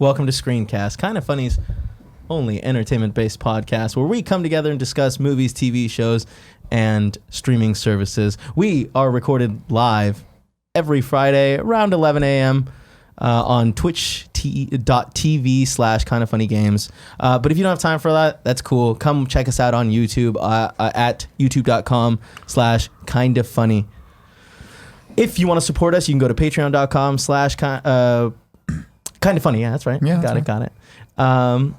Welcome to Screencast, Kind of Funny's only entertainment-based podcast where we come together and discuss movies, TV shows, and streaming services. We are recorded live every Friday around 11 a.m. On twitch.tv/kindoffunnygames. But if you don't have time for that, that's cool. Come check us out on YouTube at youtube.com/kindoffunny. If you want to support us, you can go to patreon.com/kindoffunny. Yeah, that's right. Yeah, Got it. I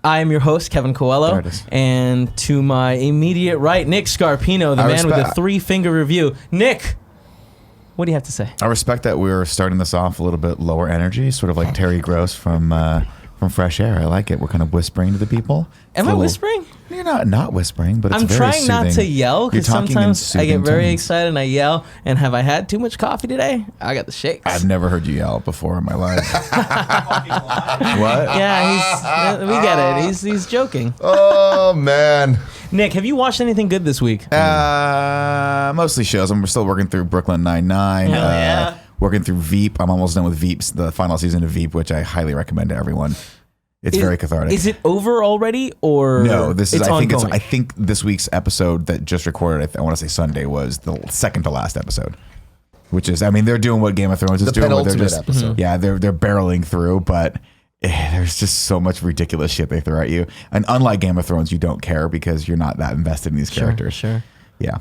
am your host, Kevin Coelho, and to my immediate right, Nick Scarpino, the man with the three-finger review. Nick, what do you have to say? I respect that we're starting this off a little bit lower energy, sort of like Terry Gross from Fresh Air. I like it. We're kind of whispering to the people. Am I whispering? You're not whispering, but it's I'm very trying soothing. not to yell because sometimes I get very excited and I yell. And have I had too much coffee today? I got the shakes. I've never heard you yell before in my life. What? Yeah, we get it. He's joking. Oh man, Nick, have you watched anything good this week? Mostly shows. We're still working through Brooklyn Nine-Nine. Hell yeah. Working through Veep. I'm almost done with Veep, the final season of Veep, which I highly recommend to everyone. It's very cathartic. Is it over already, or no? This is. ongoing? I think this week's episode that just recorded. I want to say Sunday was the second to last episode. Which is, I mean, they're doing what Game of Thrones is doing. Where they're just, episode. Yeah, they're barreling through, but there's just so much ridiculous shit they throw at you. And unlike Game of Thrones, you don't care because you're not that invested in these characters. Sure. Yeah.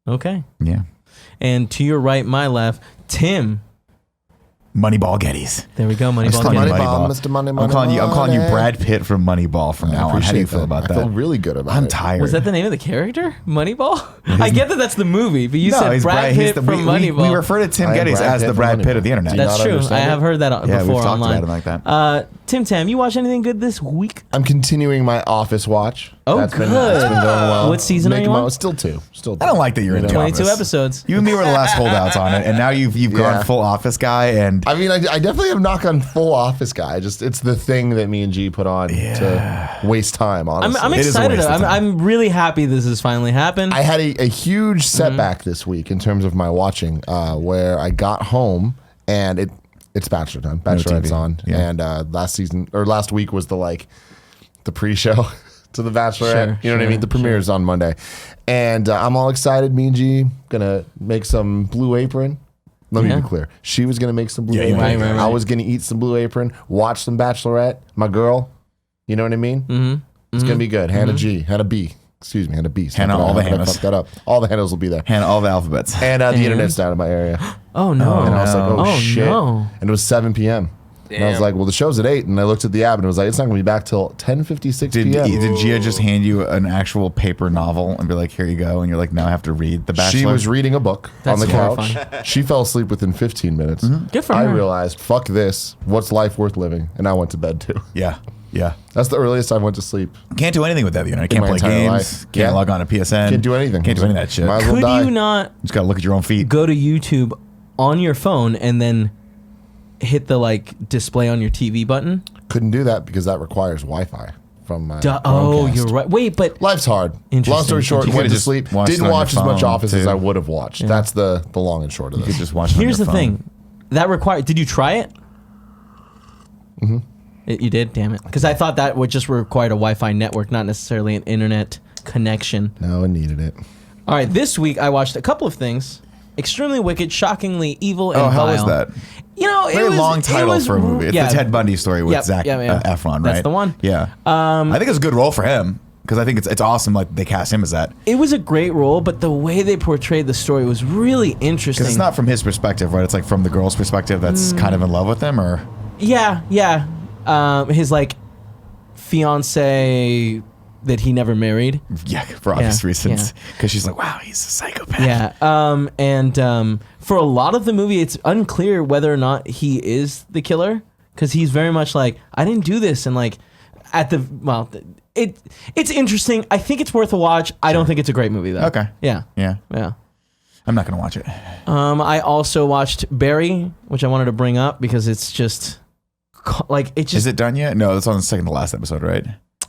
Okay. Yeah. And to your right, my left, Tim. Moneyball Gettys. There we go, I'm Moneyball. Mr. Money. I'm calling you Brad Pitt from Moneyball from now on. How do you feel about that? I feel really good about it. I'm tired. Was that the name of the character? Moneyball? I get that that's the movie, but you said Brad Pitt from Moneyball. We refer to Tim Gettys as the Brad Pitt of the internet. That's true. I have heard that before we've talked online. about it like that. Tim Tam, you watch anything good this week? I'm continuing my Office watch. Oh, that's good. That's been going well. What season are you on? Still two. I don't like that you're in the 22 Office. episodes. You and me were the last holdouts on it, and now you've gone full Office guy. And I mean, I definitely have not gone full Office guy. It's the thing that me and G put on to waste time. Honestly, I'm excited. I'm really happy this has finally happened. I had a huge setback this week in terms of my watching, where I got home and it's Bachelor time. Bachelorette's on, and last week was the pre-show to the Bachelorette. You know what I mean? The premiere's on Monday, and I'm all excited. Me and G gonna make some Blue Apron. Let me be clear. She was gonna make some Blue Apron. Right. I was gonna eat some Blue Apron, watch some Bachelorette. My girl, you know what I mean? Mm-hmm. It's gonna be good. Hannah G, Hannah B. Excuse me, Hannah B. Hannah, all the Hannahs. Fuck that up. All the Hannahs will be there. Hannah, all the alphabets. And the internet's down in my area. Oh no! And I was like, oh shit! No. And it was 7 p.m. And I was like, well, the show's at 8. And I looked at the app and it was like, it's not going to be back till 10:56 p.m. Did Gia just hand you an actual paper novel and be like, here you go? And you're like, now I have to read The Bachelor? She was reading a book on the couch. She fell asleep within 15 minutes. Mm-hmm. Good for her. I realized, fuck this. What's life worth living? And I went to bed too. Yeah. That's the earliest I went to sleep. Can't do anything with that. I can't play games. Life. Can't log on to PSN. Can't do anything. Can't do any of that shit. Might as well Could die. you not Just got to look at your own feet. go to YouTube on your phone and then hit the display on your TV button? Couldn't do that because that requires Wi-Fi from my Chromecast. You're right. Wait, but Life's hard. Interesting. Long story short, You went to just sleep. watched it Didn't on your watch as much phone, Office as too. I would have watched. That's the long and short of You this. could just watch it here's on the your phone. thing. That required. Did you try it? Mm-hmm. You did. Damn it. Because I thought that would just require a Wi-Fi network, not necessarily an internet connection. No, I needed it. All right. This week I watched a couple of things. Extremely wicked, shockingly evil, and Oh, how vile. was that? It Very was long title for a movie. It's the Ted Bundy story with Zac Efron, right? That's the one. Yeah. I think it's a good role for him because I think it's awesome. Like they cast him as that. It was a great role, but the way they portrayed the story was really interesting. Because it's not from his perspective, right? It's like from the girl's perspective that's kind of in love with him, or yeah. His fiance that he never married. Yeah, for obvious reasons. Because she's like, wow, he's a psychopath. Yeah. And for a lot of the movie, it's unclear whether or not he is the killer. Because he's very much like, I didn't do this. And it's interesting. I think it's worth a watch. I don't think it's a great movie, though. Okay. Yeah. I'm not going to watch it. I also watched Barry, which I wanted to bring up because it's just Is it done yet? No, it's on the second to last episode, right?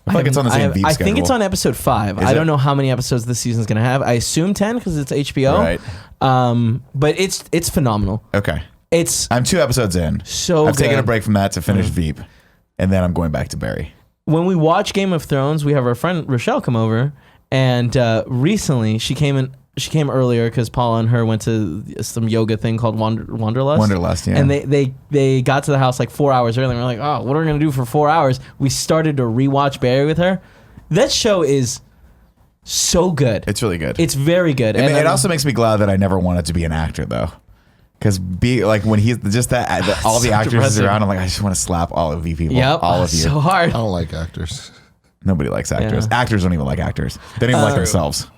I feel like it's on the same Veep I schedule. think it's on episode 5. I don't know how many episodes this season's going to have. I assume 10 because it's HBO. Right. But it's phenomenal. Okay. I'm 2 episodes in. So I've taken a good. break from that to finish Veep, and then I'm going back to Barry. When we watch Game of Thrones, we have our friend Rochelle come over, and recently she came earlier because Paula and her went to some yoga thing called Wanderlust. Wanderlust, yeah. And they got to the house like 4 hours early. And we're like, oh, what are we gonna do for 4 hours? We started to rewatch Barry with her. That show is so good. It's really good. It's very good. And And it also makes me glad that I never wanted to be an actor, though. Because when he's just all the So actors depressing. around, I'm like, I just want to slap all of you people. Yep, All of you. so hard. I don't like actors. Nobody likes actors. Yeah. Actors don't even like actors. They don't even like themselves.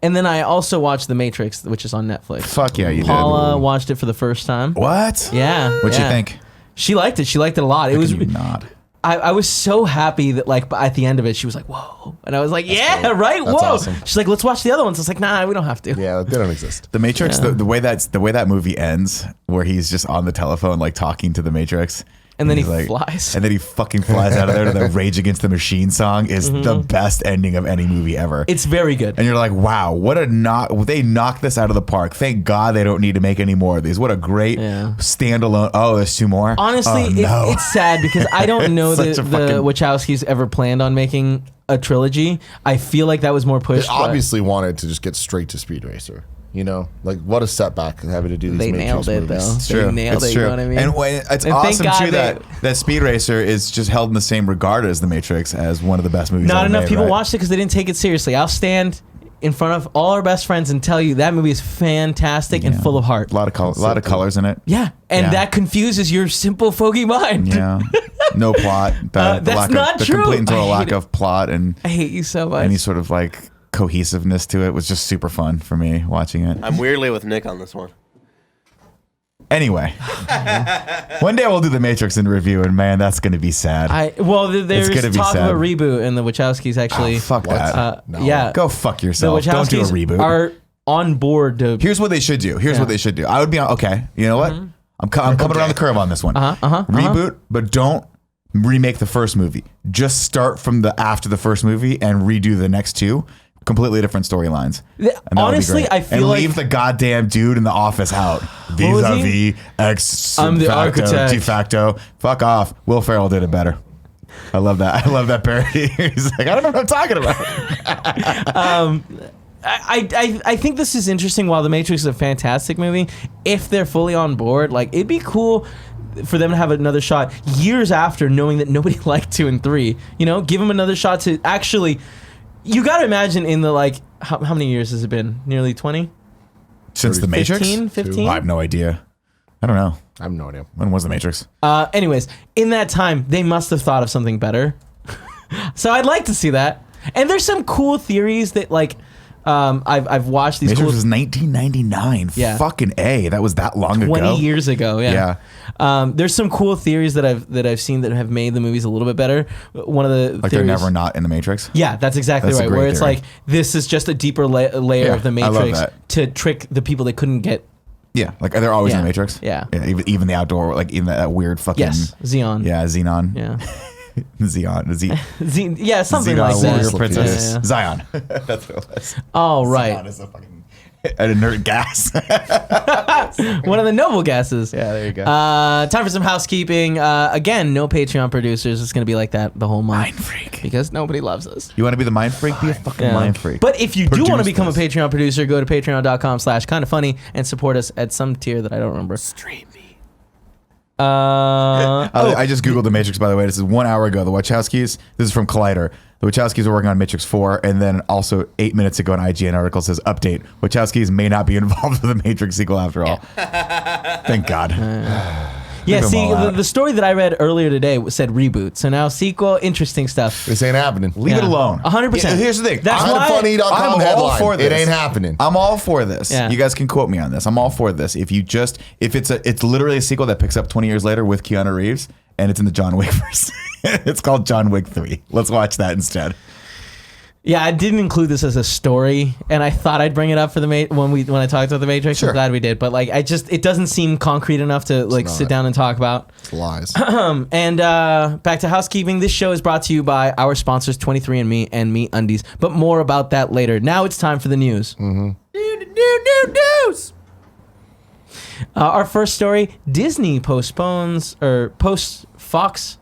And then I also watched The Matrix, which is on Netflix. Fuck yeah, you Paula did. watched it for the first time. What? Yeah. What'd yeah. you think? She liked it. She liked it a lot. It How was. could you not? I was so happy that like at the end of it, she was like, "Whoa," and I was like, "Yeah, cool. right, That's whoa." awesome. She's like, "Let's watch the other ones." I was like, "Nah, we don't have to." Yeah, they don't exist. The Matrix, Yeah. the way that movie ends, where he's just on the telephone like talking to the Matrix, And then he he's flies. and then he fucking flies out of there to the Rage Against the Machine song is the best ending of any movie ever. It's very good. And you're like, wow, what a knock! They knocked this out of the park. Thank God they don't need to make any more of these. What a great Yeah. standalone. Oh, there's 2 more. Honestly, Oh, no. it's sad because I don't know Such that a the fucking- Wachowskis ever planned on making a trilogy. I feel like that was more They pushed. but obviously wanted to just get straight to Speed Racer. You know, like what a setback having to do these They Matrix nailed it, movies. though. It's They true. nailed It's it, you true. know what I mean? And it's And thank awesome God too that Speed Racer is just held in the same regard as The Matrix as one of the best movies. Not ever enough made, people right? watched it because they didn't take it seriously. I'll stand in front of all our best friends and tell you that movie is fantastic and Yeah. full of heart. A lot of colors in it. Yeah, and Yeah. that confuses your simple fogey mind. Yeah, no plot. That's not the true. complete and total I hate lack it. of plot and I hate you so much. any sort of like cohesiveness to it was just super fun for me watching it. I'm weirdly with Nick on this one. Anyway, one day we'll do The Matrix in review, and man, that's going to be sad. There's gonna be talk sad. of a reboot, and the Wachowskis actually. Oh, fuck that. No. Yeah, Go fuck the yourself. Don't do a Wachowskis reboot. are on board to. Here's what they should do. Here's what they should do. I would be on. Okay, you know what? I'm coming around the curve on this one. Reboot, but don't remake the first movie. Just start from after the first movie and redo the next 2. Completely different storylines. And that would be Honestly, great. I feel and like leave the goddamn dude in the office out. was he? Vis-a-vis ex I'm the facto, architect. de facto. Fuck off. Will Ferrell did it better. I love that. I love that parody. He's like, I don't know what I'm talking about. I think this is interesting. While The Matrix is a fantastic movie, if they're fully on board, like it'd be cool for them to have another shot years after, knowing that nobody liked 2 and 3. You know, give them another shot to actually. You got to imagine in the like how many years has it been? Nearly 20? Since The Matrix? 15? I have no idea. I don't know. I have no idea. When was The Matrix? Anyways, in that time, they must have thought of something better. So I'd like to see that. And there's some cool theories that like I've watched these Matrix cool was 1999. Yeah. Fucking A. That was that long 20 ago. years ago. Yeah. There's some cool theories that I've seen that have made the movies a little bit better. One of the Like theories, they're never not in The Matrix. Yeah, that's exactly That's a right. great Where it's theory. like this is just a deeper layer Yeah, of the I love Matrix that. to trick the people they couldn't get. Yeah. Like they're always in Yeah. The Matrix. Yeah. Even the outdoor, like even that weird fucking. Yes, Xeon. Yeah. Xenon. Yeah. Xeon. Yeah, something Xenon like warrior that. princess. Yeah, yeah. Zion. That's what it was. Oh, Zion right. is a fucking an inert gas. One of the noble gases. Yeah, there you go. Time for some housekeeping. Again, no Patreon producers. It's going to be like that the whole month. Mind freak. Because nobody loves us. You want to be the mind freak? Be a fucking Yeah. mind freak. But if you do Produce want to become this. a Patreon producer, go to patreon.com/kindafunny and support us at some tier that I don't remember. Stream me. I just Googled The Matrix, by the way. This is 1 hour ago. The Wachowskis, this is from Collider. The Wachowskis are working on Matrix 4, and then also 8 minutes ago, an IGN article says, update, Wachowskis may not be involved with the Matrix sequel after all. Thank God. Yeah, them see, all out. the story that I read earlier today said reboot. So now sequel, interesting stuff. This ain't happening. Leave it Yeah. alone. 100%. Yeah, here's the thing. That's why- Kindafunny.com I'm all headline. for this. It ain't happening. I'm all for this. Yeah. You guys can quote me on this. I'm all for this. If it's literally a sequel that picks up 20 years later with Keanu Reeves, and it's in the John Wick verse. It's called John Wick 3. Let's watch that instead. Yeah, I didn't include this as a story, and I thought I'd bring it up for the when I talked about the Matrix. Sure. I'm glad we did, but like it doesn't seem concrete enough to like sit not. down and talk about. It's lies. And back to housekeeping. This show is brought to you by our sponsors, 23andMe and Me Undies. But more about that later. Now it's time for the news. Mm-hmm. News. Our first story, Disney posts Fox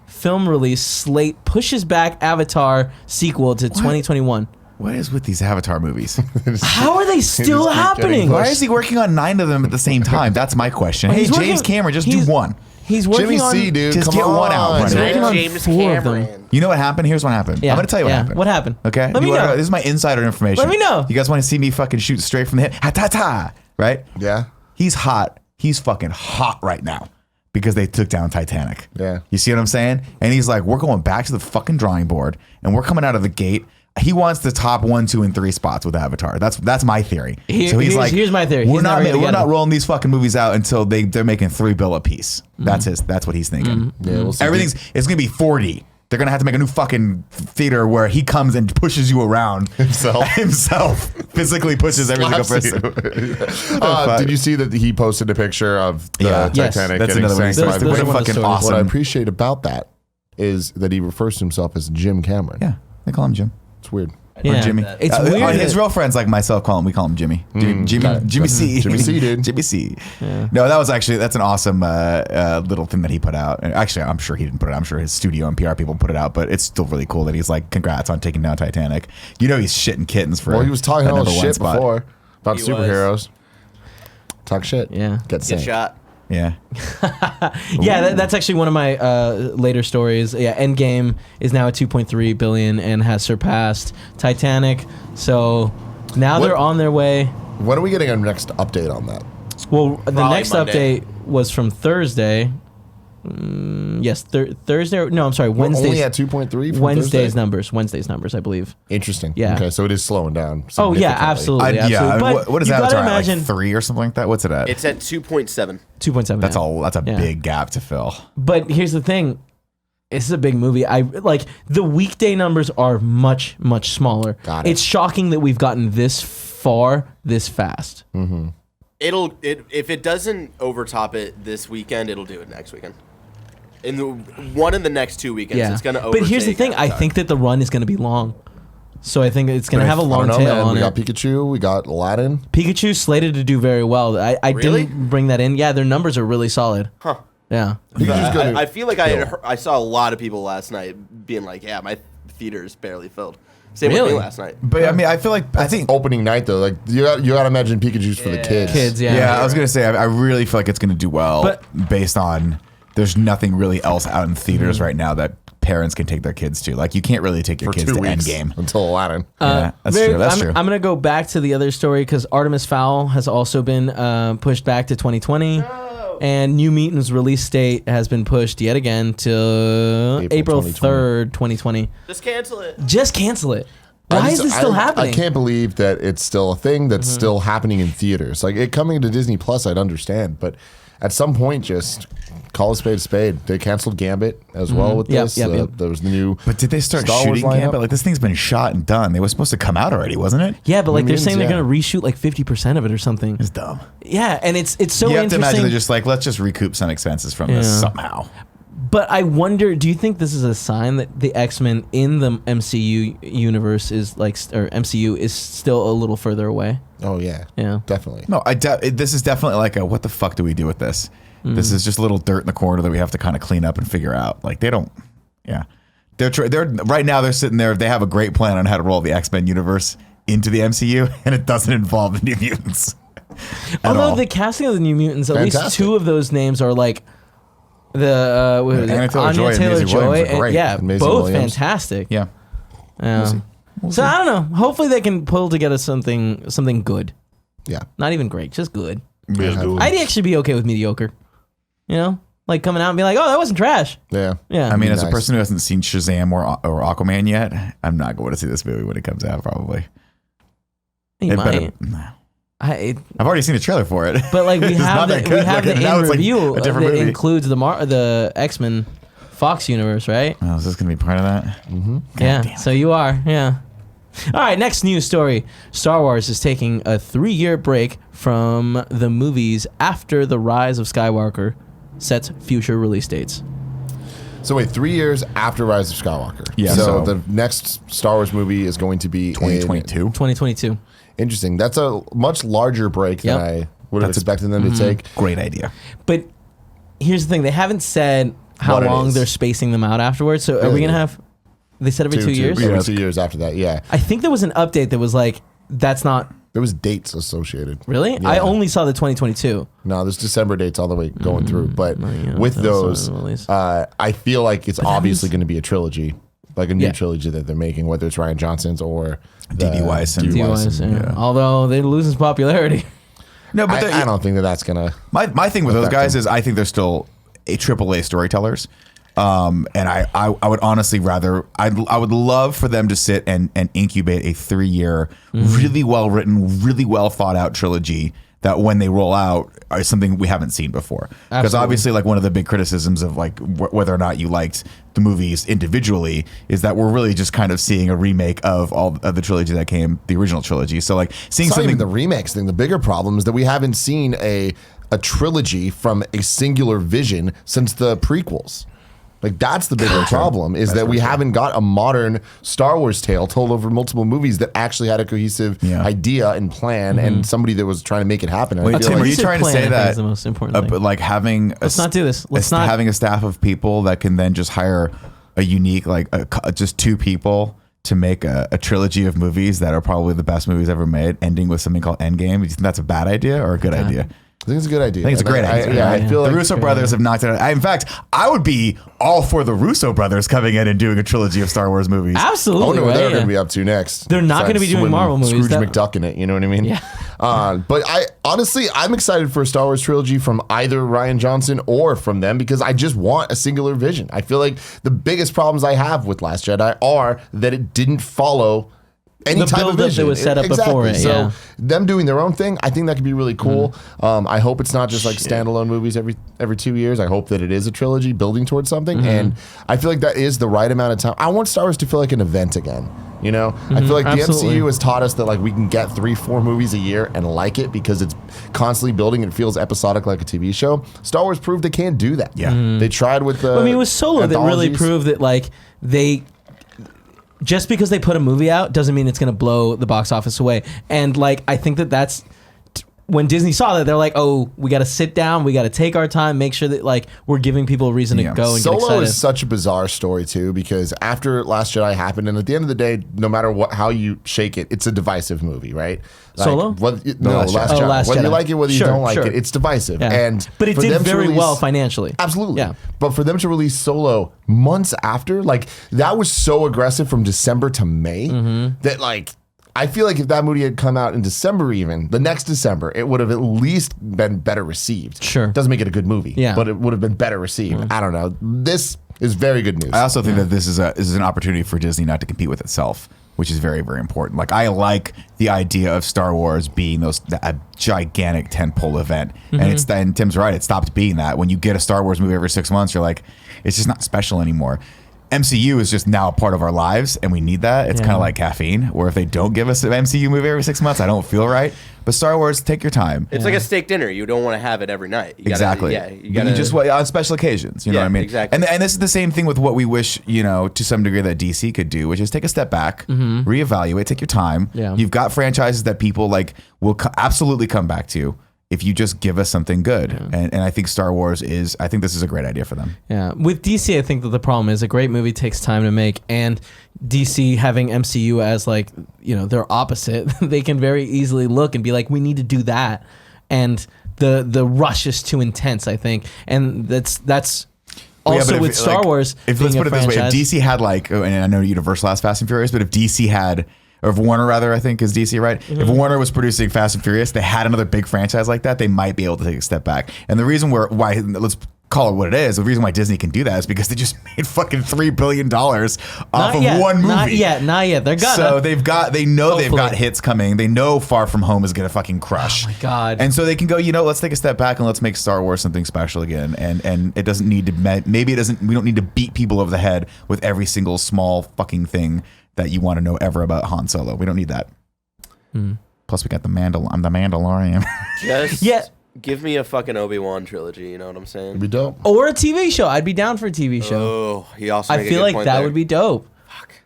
film release slate pushes back Avatar sequel to 2021. What is with these Avatar movies? How are they still happening? Why is he working on 9 of them at the same time? That's my question. Hey, James Cameron, just do one. He's working Jimmy on... C, dude. Just come get one out. He's working on James 4 of Cameron. them. You know what happened? Here's what happened. Yeah, I'm going to tell you what happened. What happened? Okay? Let me know. This is my insider information. Let me know. You guys want to see me fucking shoot straight from the hip? Ha-ta-ta! Right? Yeah. He's hot. He's fucking hot right now because they took down Titanic. Yeah. You see what I'm saying? And he's like, we're going back to the fucking drawing board and we're coming out of the gate. He wants the top 1, 2, and 3 spots with Avatar. That's my theory. So he's like, here's my theory. We're not rolling these fucking movies out until they're making $3 billion a piece. That's what he's thinking. Yeah, we'll see. It's gonna be 40. They're gonna have to make a new fucking theater where he comes and pushes you around himself physically pushes every single person. Did you see that he posted a picture of the Titanic That's getting another one. sank by the Those are wave? one of the Fucking stories. awesome. What I appreciate about that is that he refers to himself as Jim Cameron. Yeah, they call him Jim. It's weird. Yeah. Or Jimmy. It's weird. His real friends like myself we call him Jimmy. Jimmy C. Jimmy C, dude. Jimmy C. Yeah. No, that's an awesome little thing that he put out. And actually, I'm sure he didn't put it out. I'm sure his studio and PR people put it out, but it's still really cool that he's like, congrats on taking down Titanic. You know he's shitting kittens for He was talking all number his one shit spot. before about He superheroes. Talk shit. Yeah. Get Get sank. shot. Yeah. Yeah, that's actually one of my later stories. Yeah, Endgame is now at 2.3 billion and has surpassed Titanic. So now they're on their way. When are we getting our next update on that? Well, the Probably next Monday. update was from Thursday. Yes, Thursday. No, I'm sorry, We're Wednesday's. only at 2.3 from Wednesday's Thursday? numbers, I believe. Interesting. Yeah. Okay, so it is slowing down. Oh yeah, significantly. absolutely. absolutely. But what is you that? gotta Like imagine 3 or something like that? What's it at? It's at 2.7. 2.7. That's yeah. all. That's a Yeah. big gap to fill. But here's the thing. This is a big movie. I like the weekday numbers are much smaller. Got it. It's shocking that we've gotten this far this fast. If it doesn't overtop it this weekend, it'll do it next weekend. In the next 2 weekends, Yeah. it's gonna overtake. But here's the thing. I Avatar. think that the run is going to be long. So I think it's going to have a long I don't know, tail man. on We it. got Pikachu. We got Aladdin. Pikachu slated to do very well. I Really? didn't bring that in. Yeah, their numbers are really solid. Huh. Yeah. Pikachu's gonna I feel like I saw a lot of people last night being like, "Yeah, my theater is barely filled." Same with Really? me last night. But I mean, I feel like I think. opening night though. Like you got to imagine Pikachu's for the kids. Kids, yeah. Yeah, I was gonna say I really feel like it's gonna do well, But- based on there's nothing really else out in theaters right now that parents can take their kids to. Like you can't really take your For kids 2 to weeks Endgame. until Aladdin. Yeah, that's true. That's true. I'm going to go back to the other story because Artemis Fowl has also been pushed back to 2020. And New Mutants release date has been pushed yet again to April 3rd, 2020. Just cancel it. Just cancel it. Why is this still happening? I can't believe that it's still a thing that's still happening in theaters. Like it coming to Disney Plus, I'd understand, but at some point, just call a spade a spade. They canceled Gambit as well with Yep, this. yep. There was the new. But did they start Star Wars shooting lineup? Gambit? Like this thing's been shot and done. They were supposed to come out already, wasn't it? Yeah, but like they're Mutants, saying they're yeah. going to reshoot like 50% of it or something. It's dumb. Yeah, and it's so You have to imagine interesting. they're just like, let's just recoup some expenses from this Yeah. somehow. But I wonder, do you think this is a sign that the X-Men in the MCU universe is like, or MCU is still a little further away? Oh yeah, Yeah. definitely. No, this is definitely like a what the fuck do we do with this? This is just a little dirt in the corner that we have to kind of clean up and figure out. Like they don't, yeah. They're right now. They're sitting there. They have a great plan on how to roll the X-Men universe into the MCU, and it doesn't involve the New Mutants. Although the casting of the New Mutants, at least Fantastic. 2 of those names are like the what was it? Anya Taylor-Joy and Maisie Williams are great. yeah, Maisie both Williams. fantastic. Yeah. Yeah. So I don't know. Hopefully they can pull together something good. Yeah. Not even great, just good. Yeah. I'd actually be okay with mediocre. You know, like coming out and being like, "Oh, that wasn't trash." Yeah. Yeah. I mean, as a Nice. person who hasn't seen Shazam or Aquaman yet, I'm not going to see this movie when it comes out. Probably. you It might. better- I've already seen a trailer for it. But like we It's have not that we good. have Like, the now in it's like review a different that movie. includes the X-Men Fox universe, right? Oh, is this going to be part of that? Mm-hmm. Yeah. So you are, yeah. All right, next news story. Star Wars is taking a 3-year break from the movies after The Rise of Skywalker sets future release dates. So wait, 3 years after Rise of Skywalker. Yeah, So, so- the next Star Wars movie is going to be 2022. 2022. Interesting. That's a much larger break Yep. than I would have expected them to take. Great idea. But here's the thing: they haven't said how What it long is. they're spacing them out afterwards. So are we gonna have? They said every 2 years. Every 2 years after that, yeah. I think there was an update that was like, that's not There was dates associated. really. Yeah. I only saw the 2022. No, there's December dates all the way going through. But yeah, with that's those, not released. I feel like it's obviously means- going to be a trilogy, like a new Yeah. trilogy that they're making, whether it's Ryan Johnson's or D.B. Weiss and- DUIs, yeah. yeah. Although they're losing popularity. No, but I don't think that's going to. my thing with those affect guys them. is I think they're still AAA storytellers. And I would honestly rather I would love for them to sit and incubate a 3-year really well written, really well thought out trilogy that when they roll out is something we haven't seen before. Because Absolutely. obviously, like, one of the big criticisms of like whether or not you liked the movies individually is that we're really just kind of seeing a remake of all of the trilogy that came, the original trilogy. So like seeing It's not something even the remakes thing. The bigger problem is that we haven't seen a trilogy from a singular vision since the prequels. Like, that's the bigger problem, is that we haven't got a modern Star Wars tale told over multiple movies that actually had a cohesive idea and plan and somebody that was trying to make it happen. And I Wait, feel Tim, like are you trying to plan, say I think, that is the most important thing. but like having Let's not do this. Let's not- having a staff of people that can then just hire a unique just 2 people to make a trilogy of movies that are probably the best movies ever made, ending with something called Endgame? Do you think that's a bad idea or a good idea? I think it's a good idea. I think it's a great idea. I feel the like Russo brothers have knocked it out. In fact, I would be all for the Russo brothers coming in and doing a trilogy of Star Wars movies. I Absolutely. wonder what right? they're Yeah. going to be up to next. They're not gonna be besides doing swim Marvel movies. Scrooge That- McDuck in it, you know what I mean? Yeah. But I honestly, I'm excited for a Star Wars trilogy from either Ryan Johnson or from them because I just want a singular vision. I feel like the biggest problems I have with Last Jedi are that it didn't follow any The type of build-up that vision. was set up Exactly. before it, So yeah. them doing their own thing, I think that could be really cool. I hope it's not just like standalone movies every 2 years. I hope that it is a trilogy building towards something, and I feel like that is the right amount of time. I want Star Wars to feel like an event again. You know, I feel like the Absolutely. MCU has taught us that like we can get 3-4 movies a year and like it because it's constantly building and feels episodic like a TV show. Star Wars proved they can't do that. Yeah. They tried with the. I mean, it was Solo that really anthologies. proved that, like, they just because they put a movie out doesn't mean it's going to blow the box office away. And like, I think that's when Disney saw that, they're like, oh, we got to sit down, we got to take our time, make sure that like we're giving people a reason to go and get Solo excited. is such a bizarre story too because after Last Jedi happened, and at the end of the day, no matter how you shake it, it's a divisive movie, right? Like, Solo? No, Last Last Jedi. Jedi. Oh, Last Whether you Jedi. like it, whether Sure, you don't like sure. it, it's divisive. Yeah. And but it for did them to very release- well financially. Absolutely. Yeah. But for them to release Solo months after, like that was so aggressive from December to May that like I feel like if that movie had come out in December, even the next December, it would have at least been better received. Sure. Doesn't make it a good movie. Yeah. But it would have been better received. I don't know. This is very good news. I also think that this is an opportunity for Disney not to compete with itself, which is very, very important. Like, I like the idea of Star Wars being a gigantic tentpole event, and Tim's right. It stopped being that. When you get a Star Wars movie every 6 months, you're like, it's just not special anymore. MCU is just now a part of our lives, and we need that. It's kind of like caffeine, where if they don't give us an MCU movie every 6 months, I don't feel right. But Star Wars, take your time. It's like a steak dinner. You don't want to have it every night. You gotta, Exactly. Yeah. You But gotta just on special occasions. You know Yeah, what I mean? exactly. And this is the same thing with what we wish, to some degree, that DC could do, which is take a step back, reevaluate, take your time. Yeah. You've got franchises that people like will absolutely come back to if you just give us something good. And I think Star Wars I think this is a great idea for them. Yeah, with DC, I think that the problem is a great movie takes time to make, and DC having MCU as like their opposite, they can very easily look and be like, we need to do that, and the rush is too intense, I think, and that's also but with Star Wars. If being let's a put it this way, if franchise- DC had and I know Universal has Fast and Furious, but if DC had, or if Warner rather, I think is DC, right? If Warner was producing Fast and Furious, they had another big franchise like that, they might be able to take a step back. And the reason why let's call it what it is, the reason why Disney can do that is because they just made fucking $3 billion off Not of yet, one movie. Not yet. They're gonna. So they know they've got Hopefully. hits coming. They know Far From Home is gonna fucking crush. Oh my God. And so they can go, let's take a step back and let's make Star Wars something special again. And it doesn't need to we don't need to beat people over the head with every single small fucking thing that you want to know ever about Han Solo. We don't need that. Plus we got I'm the Mandalorian. just Yeah. give me a fucking Obi-Wan trilogy. You know what I'm saying? It'd be dope. or a TV show. I'd be down for a TV show. Oh, he also. I make a feel good like point that there. would be dope.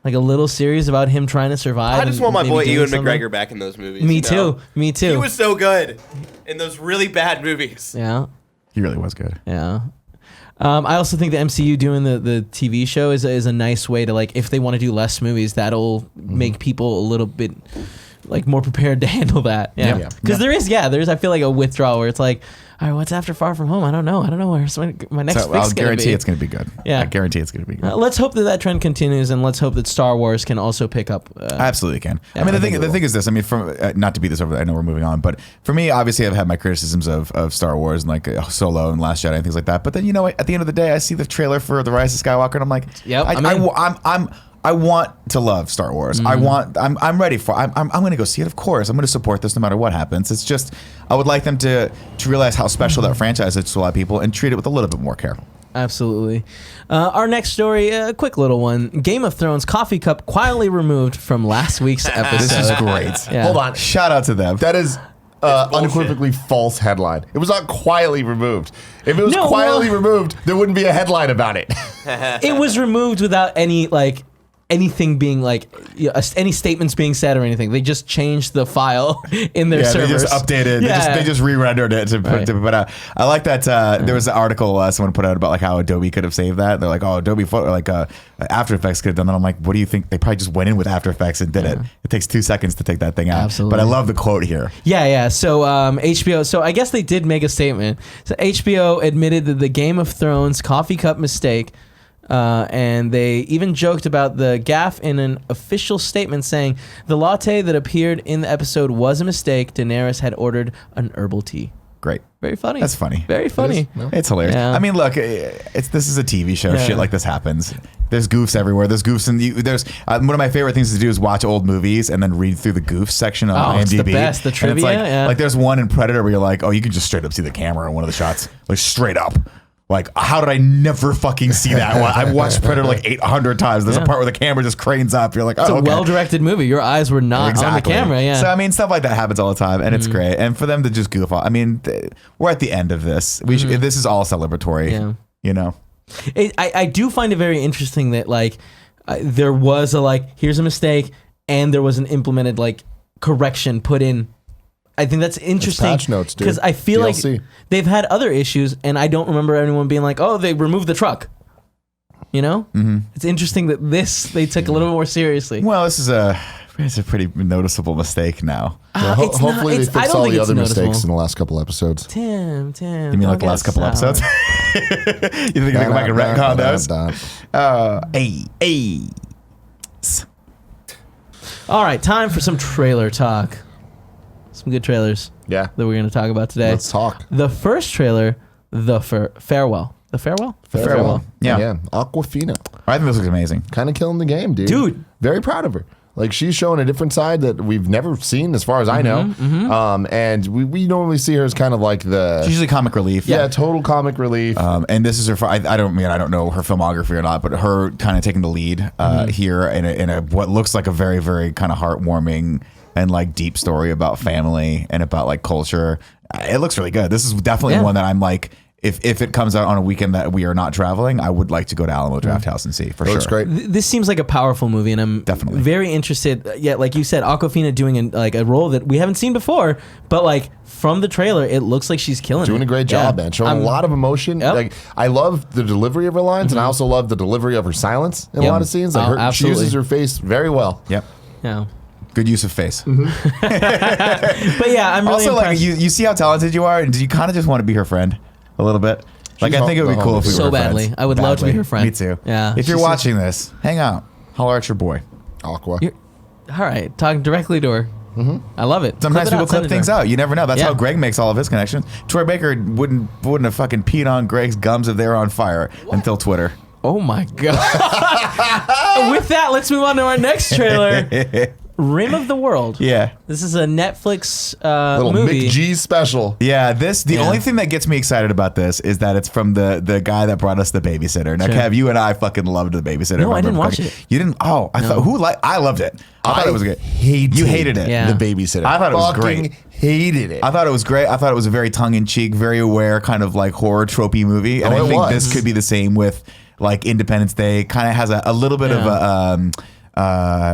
Like a little series about him trying to survive. I just and want my maybe boy doing Ewan something. McGregor back in those movies. Me you know? too. Me too. He was so good in those really bad movies. Yeah. He really was good. Yeah. I also think the MCU doing the TV show is a nice way to, like, if they want to do less movies, that'll make people a little bit like more prepared to handle that. Yeah. Because there's I feel like a withdrawal where it's like, all right, what's after Far From Home? I don't know where's my next fix I'll guarantee gonna be. it's going to be good. Yeah. I guarantee it's going to be good. Let's hope that trend continues, and let's hope that Star Wars can also pick up. Absolutely can. I mean, the thing is this. I mean, from not to beat this over, I know we're moving on, but for me, obviously, I've had my criticisms of Star Wars and like Solo and Last Jedi and things like that. But then, you know, at the end of the day, I see the trailer for The Rise of Skywalker, and I'm like, yep, I want to love Star Wars. I'm ready for. I'm going to go see it. Of course, I'm going to support this no matter what happens. It's just I would like them to realize how special that franchise is to a lot of people and treat it with a little bit more care. Absolutely. Our next story, a quick little one. Game of Thrones coffee cup quietly removed from last week's episode. This is great. Yeah. Hold on. Shout out to them. That is unequivocally false headline. It was not quietly removed. If it was quietly removed, there wouldn't be a headline about it. It was removed without any anything being any statements being said or anything. They just changed the file in their servers. They just updated. Yeah. They just re-rendered it to put out. I like that. There was an article someone put out about like how Adobe could have saved that. They're like, oh, Adobe After Effects could have done that. I'm like, what do you think? They probably just went in with After Effects and did it. It takes 2 seconds to take that thing out. Absolutely. But I love the quote here. Yeah. So HBO. So I guess they did make a statement. So HBO admitted that the Game of Thrones coffee cup mistake. And they even joked about the gaffe in an official statement saying the latte that appeared in the episode was a mistake. Daenerys had ordered an herbal tea. Great. Very funny. That's funny. Very funny. It's hilarious. Yeah. I mean, look, this is a TV show. Yeah. Shit like this happens. There's goofs everywhere. There's goofs, and there's one of my favorite things to do is watch old movies and then read through the goofs section on IMDb. It's the best. The trivia. And it's like there's one in Predator where you're like, oh, you can just straight up see the camera in one of the shots, like straight up. Like, how did I never fucking see that? I've watched Predator like 800 times. There's a part where the camera just cranes up. You're like, oh, it's a okay. well-directed movie. Your eyes were not on the camera. Yeah. So, I mean, stuff like that happens all the time, and it's great. And for them to just goof off. I mean, we're at the end of this. This is all celebratory. Yeah. You know? I do find it very interesting that, like, there was here's a mistake, and there was an implemented, correction put in. I think that's interesting. It's patch notes, dude. Because I feel DLC. like they've had other issues, and I don't remember anyone being like, "Oh, they removed the truck." You know, It's interesting that they took a little more seriously. Well, it's a pretty noticeable mistake now. Hopefully they fix all the other mistakes in the last couple episodes. Tim. You mean like the last couple episodes? You think they go back and retcon those? All right, time for some trailer talk. Some good trailers. Yeah. That we're going to talk about today. Let's talk. The first trailer, Farewell. The Farewell? Farewell. Yeah. Aquafina. I think this looks amazing. Kind of killing the game, dude. Dude. Very proud of her. Like, she's showing a different side that we've never seen as far as I know. And we normally see her as kind of like She's usually comic relief. Yeah, total comic relief. And this is her. I don't know her filmography or not, but her kind of taking the lead here in a what looks like a very, very kind of heartwarming and like deep story about family and about like culture. It looks really good. This is definitely one that I'm like, if it comes out on a weekend that we are not traveling, I would like to go to Alamo Drafthouse and see for sure. Looks great. This seems like a powerful movie, and I'm definitely very interested. Yeah, like you said, Awkwafina doing a role that we haven't seen before, but like from the trailer, it looks like she's killing Doing it. a great job, man. Showing a lot of emotion. Yep. Like, I love the delivery of her lines, and I also love the delivery of her silence in a lot of scenes. Like she uses her face very well. Yep. Yeah. Good use of face. But yeah, I'm really also impressed. like you see how talented you are, and do you kind of just want to be her friend a little bit? Like, I think it would be cool if we were so badly. friends. I would love to be her friend. Me too. Yeah. If you're watching this, hang out. Holler at your boy. Aqua. All right, talking directly to her. I love it. Sometimes people clip things out. You never know. That's Yeah. how Greg makes all of his connections. Troy Baker wouldn't have fucking peed on Greg's gums if they were on fire until Twitter. Oh my god. With that, let's move on to our next trailer. Rim of the World. Yeah. This is a Netflix Little movie. Mick G special. Yeah, the only thing that gets me excited about this is that it's from the guy that brought us The Babysitter. Now, Sure. Kev, you and I fucking loved The Babysitter. No, I didn't watch it. You didn't? Oh, I thought I loved it. I thought it was good. You hated it. Yeah. The Babysitter. I thought it was Fucking great. hated it. I thought it was great. I thought it was a very tongue-in-cheek, very aware kind of like horror tropey movie. And Oh, I it think was. this could be the same with like Independence Day. Kind of has a little bit of a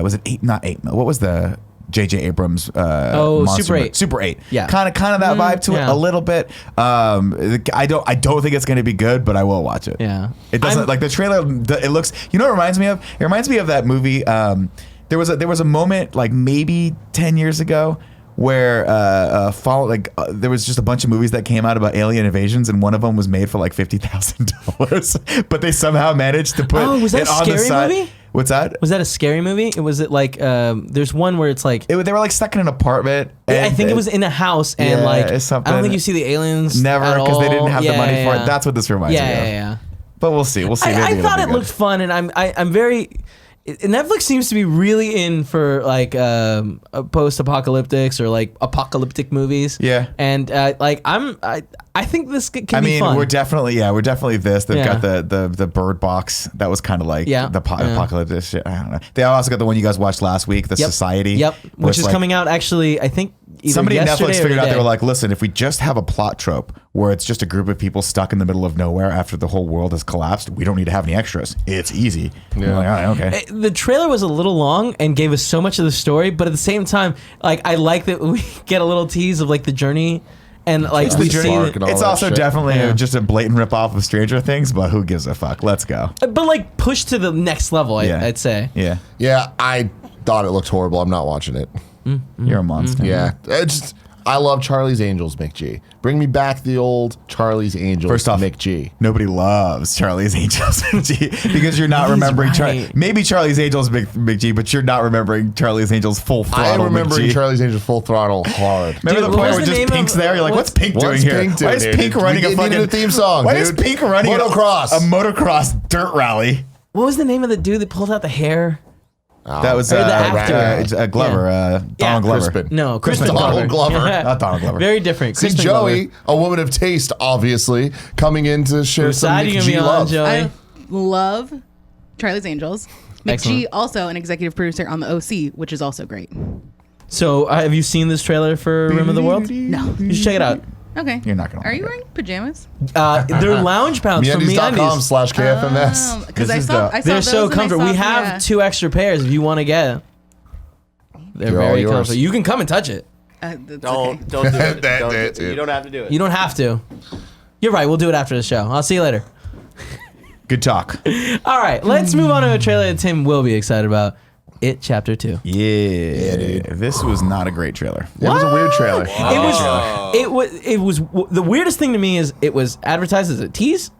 was it 8? Not 8. What was the J.J. Abrams. Super 8. Super 8. Yeah. Kind of that vibe to it yeah. a little bit. I don't think it's going to be good, but I will watch it. Yeah. It doesn't like the trailer. It looks. You know what it reminds me of? It reminds me of that movie. There was a moment like maybe 10 years ago where there was just a bunch of movies that came out about alien invasions, and one of them was made for like $50,000, but they somehow managed to put was that it a on the scary side. movie? What's that? Was that a scary movie? Was it like there's one where it's like They were like stuck in an apartment. I think it was in a house, and Yeah, like it's I don't something. think you see the aliens Never, because they didn't have the money for it. That's what this reminds me of. Yeah. But we'll see. We'll see. Maybe I it'll thought be it good. looked fun, and I'm very. Netflix seems to be really in for like post-apocalyptics or like apocalyptic movies. Yeah. And I think this can be fun. we're definitely this. They've got the Bird Box that was kind of like the apocalyptic shit. I don't know. They also got the one you guys watched last week, The Society. Yep. Which is like, coming out actually, I think either somebody at Netflix figured out, today. they were like, listen, if we just have a plot trope where it's just a group of people stuck in the middle of nowhere after the whole world has collapsed, we don't need to have any extras. It's easy. Yeah. Like, all right, okay. The trailer was a little long and gave us so much of the story, but at the same time, like I like that we get a little tease of like the journey. And like we see it's also definitely just a blatant ripoff of Stranger Things, but who gives a fuck? Let's go. But like push to the next level, I'd say. Yeah. Yeah, I thought it looked horrible. I'm not watching it. You're a monster. Yeah. I love Charlie's Angels, Mick G. Bring me back the old Charlie's Angels, First off, Mick G. Nobody loves Charlie's Angels, Mick G, because you're not remembering maybe Charlie's Angels, Mick G, but you're not remembering Charlie's Angels full throttle. I'm remembering Charlie's Angels full throttle hard. Remember the point where just Pink's there? You're like, what's Pink doing here? Why is Pink running a fucking theme song? Why is Pink running motocross? A motocross dirt rally? What was the name of the dude that pulled out the hair? That was the actor. Glover, Donald Glover. Crispin. No, Crispin Donald Glover. Not Donald Glover. Very different. See, Crispin Joey, Glover. a woman of taste, obviously, coming in to share Whose some side are you Mick gonna G be on, love. Joey? I love Charlie's Angels. Mick Excellent. G, also an executive producer on the OC, which is also great. So, have you seen this trailer for Rim of the World? No. You should check it out. Okay. You're not gonna Are like you it. wearing pajamas? They're lounge pounds from MeUndies. MeUndies.com/KFMS. Because This I is saw They're those so and I comfortable. saw We have 2 extra pairs if you want to get. They're They're all very yours. comfortable. You can come and touch it. that's Don't okay. do it. You don't have to do it. You don't have to. You're right. We'll do it after the show. I'll see you later. Good talk. All right. Let's move on to a trailer that Tim will be excited about. It Chapter 2. Yeah, dude. This was not a great trailer. It was a weird trailer. It was the weirdest thing to me is it was advertised as a tease.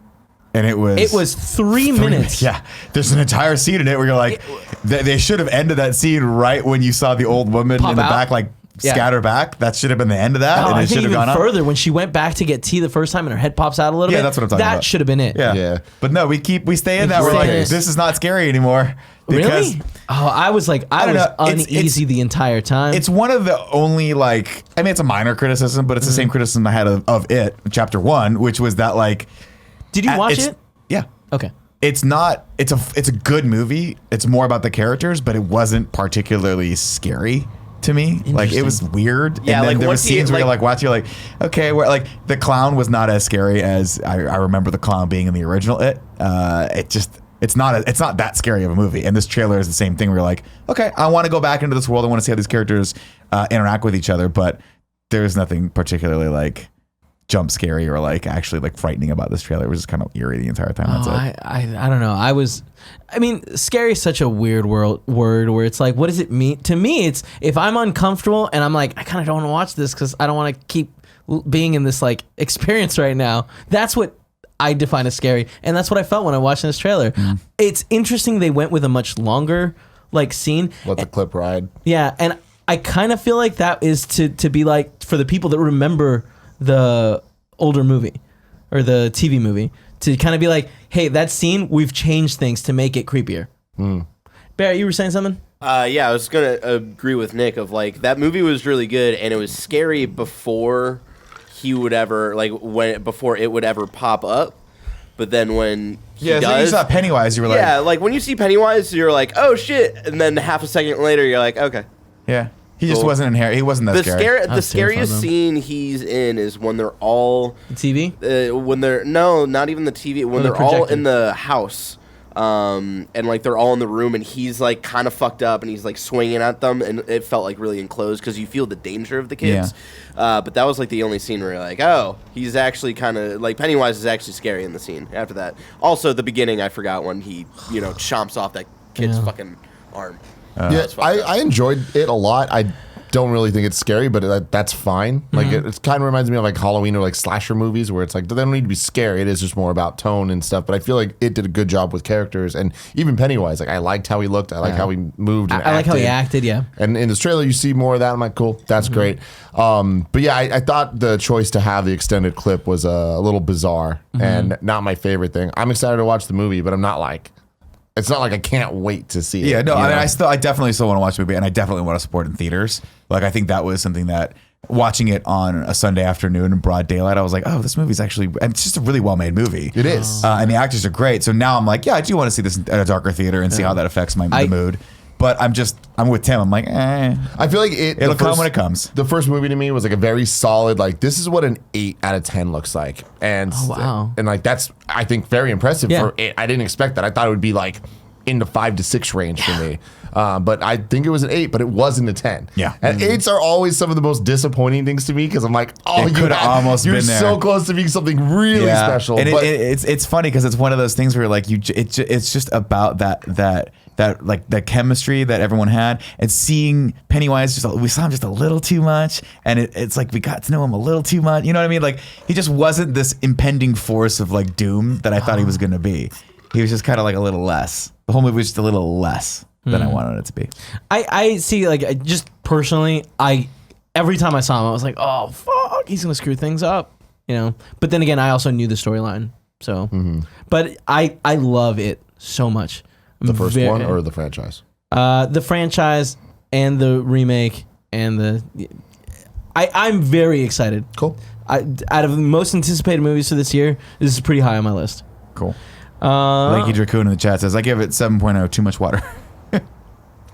And it was 3 minutes. Yeah, there's an entire scene in it where you're like, they should have ended that scene right when you saw the old woman Pop in the out? back, like scatter back. That should have been the end of that, Oh, and I it think should have even gone further up. when she went back to get tea the first time and her head pops out a little bit. Yeah, that's what I'm talking about. That should have been it. Yeah, but no, we stay in that. We're stay like, in it. this is not scary anymore. Because Really? Oh, I was like, I don't was know. It's- uneasy the entire time. It's one of the only like, I mean, it's a minor criticism, but it's the same criticism I had of it, Chapter 1, which was that like, Did you watch it's- it? Yeah. Okay. It's not. It's a good movie. It's more about the characters, but it wasn't particularly scary to me. Like it was weird. Yeah, and then like, there were once you- scenes where you're like- like watching, you're like, okay, where like the clown was not as scary as I remember the clown being in the original. It's not that scary of a movie. And this trailer is the same thing. Where you're like, okay, I want to go back into this world. I want to see how these characters interact with each other, but there's nothing particularly like jump scary or like actually like frightening about this trailer. It was just kind of eerie the entire time. That's it. I don't know. I mean, scary is such a weird word where it's like, what does it mean? To me, it's if I'm uncomfortable and I'm like, I kind of don't want to watch this because I don't want to keep being in this like experience right now. That's what I define as scary. And that's what I felt when I watched this trailer. It's interesting they went with a much longer like scene. Let the clip ride. Yeah. And I kind of feel like that is to be like for the people that remember the older movie or the TV movie to kind of be like, hey, that scene, we've changed things to make it creepier. Barrett, you were saying something? Yeah, I was gonna agree with Nick of like that movie was really good and it was scary before he would ever before it would ever pop up, but then when he So you does, saw Pennywise, you were like, yeah, like when you see Pennywise, you're like, oh shit, and then half a second later, you're like, okay. yeah. He just Cool. wasn't in here. He wasn't that The scary. I the was terrified scariest of him. scene he's in is when they're all The TV? when they're not even the TV when the they're all projector. in the house and like they're all in the room, and he's like kind of fucked up, and he's like swinging at them, and it felt like really enclosed because you feel the danger of the kids. But that was like the only scene where you're like, oh, he's actually kind of like Pennywise is actually scary in the scene. After that, also the beginning, I forgot when he chomps off that kid's fucking arm. I enjoyed it a lot. I don't really think it's scary, but that's fine. Like it kind of reminds me of like Halloween or like slasher movies where it's like they don't need to be scary. It is just more about tone and stuff. But I feel like it did a good job with characters and even Pennywise. Like I liked how he looked. I like how he moved. And I like how he acted. Yeah. And in this trailer, you see more of that. I'm like, cool, that's great. But yeah, I thought the choice to have the extended clip was a little bizarre and not my favorite thing. I'm excited to watch the movie, but I'm not like. It's not like I can't wait to see it. Yeah, no, I mean, I definitely still want to watch the movie, and I definitely want to support it in theaters. Like, I think that was something that watching it on a Sunday afternoon in broad daylight, I was like, oh, this movie's actually, and it's just a really well-made movie. It is. And the actors are great. So now I'm like, yeah, I do want to see this at a darker theater and see how that affects my mood. But I'm with Tim. I'm like, I feel like it'll come when it comes. The first movie to me was like a very solid, like this is what an 8 out of 10 looks like. And and like that's I think very impressive for it. I didn't expect that. I thought it would be like in the 5 to 6 range for me. But I think it was an 8, but it wasn't a 10. Yeah. And 8s are always some of the most disappointing things to me because I'm like, oh, you're so close to being something really special. And it's funny because it's one of those things where like it's just about that like the chemistry that everyone had, and seeing Pennywise we saw him just a little too much, and it's like we got to know him a little too much. You know what I mean? Like he just wasn't this impending force of like doom that I thought he was going to be. He was just kind of like a little less. The whole movie was just a little less than I wanted it to be. I see, like, just personally, every time I saw him, I was like, oh, fuck, he's going to screw things up, But then again, I also knew the storyline, so. But I love it so much. The first one or the franchise? The franchise and the remake and I'm very excited. Cool. Out of the most anticipated movies for this year, this is pretty high on my list. Cool. Lanky Dracoon in the chat says, I give it 7.0, too much water.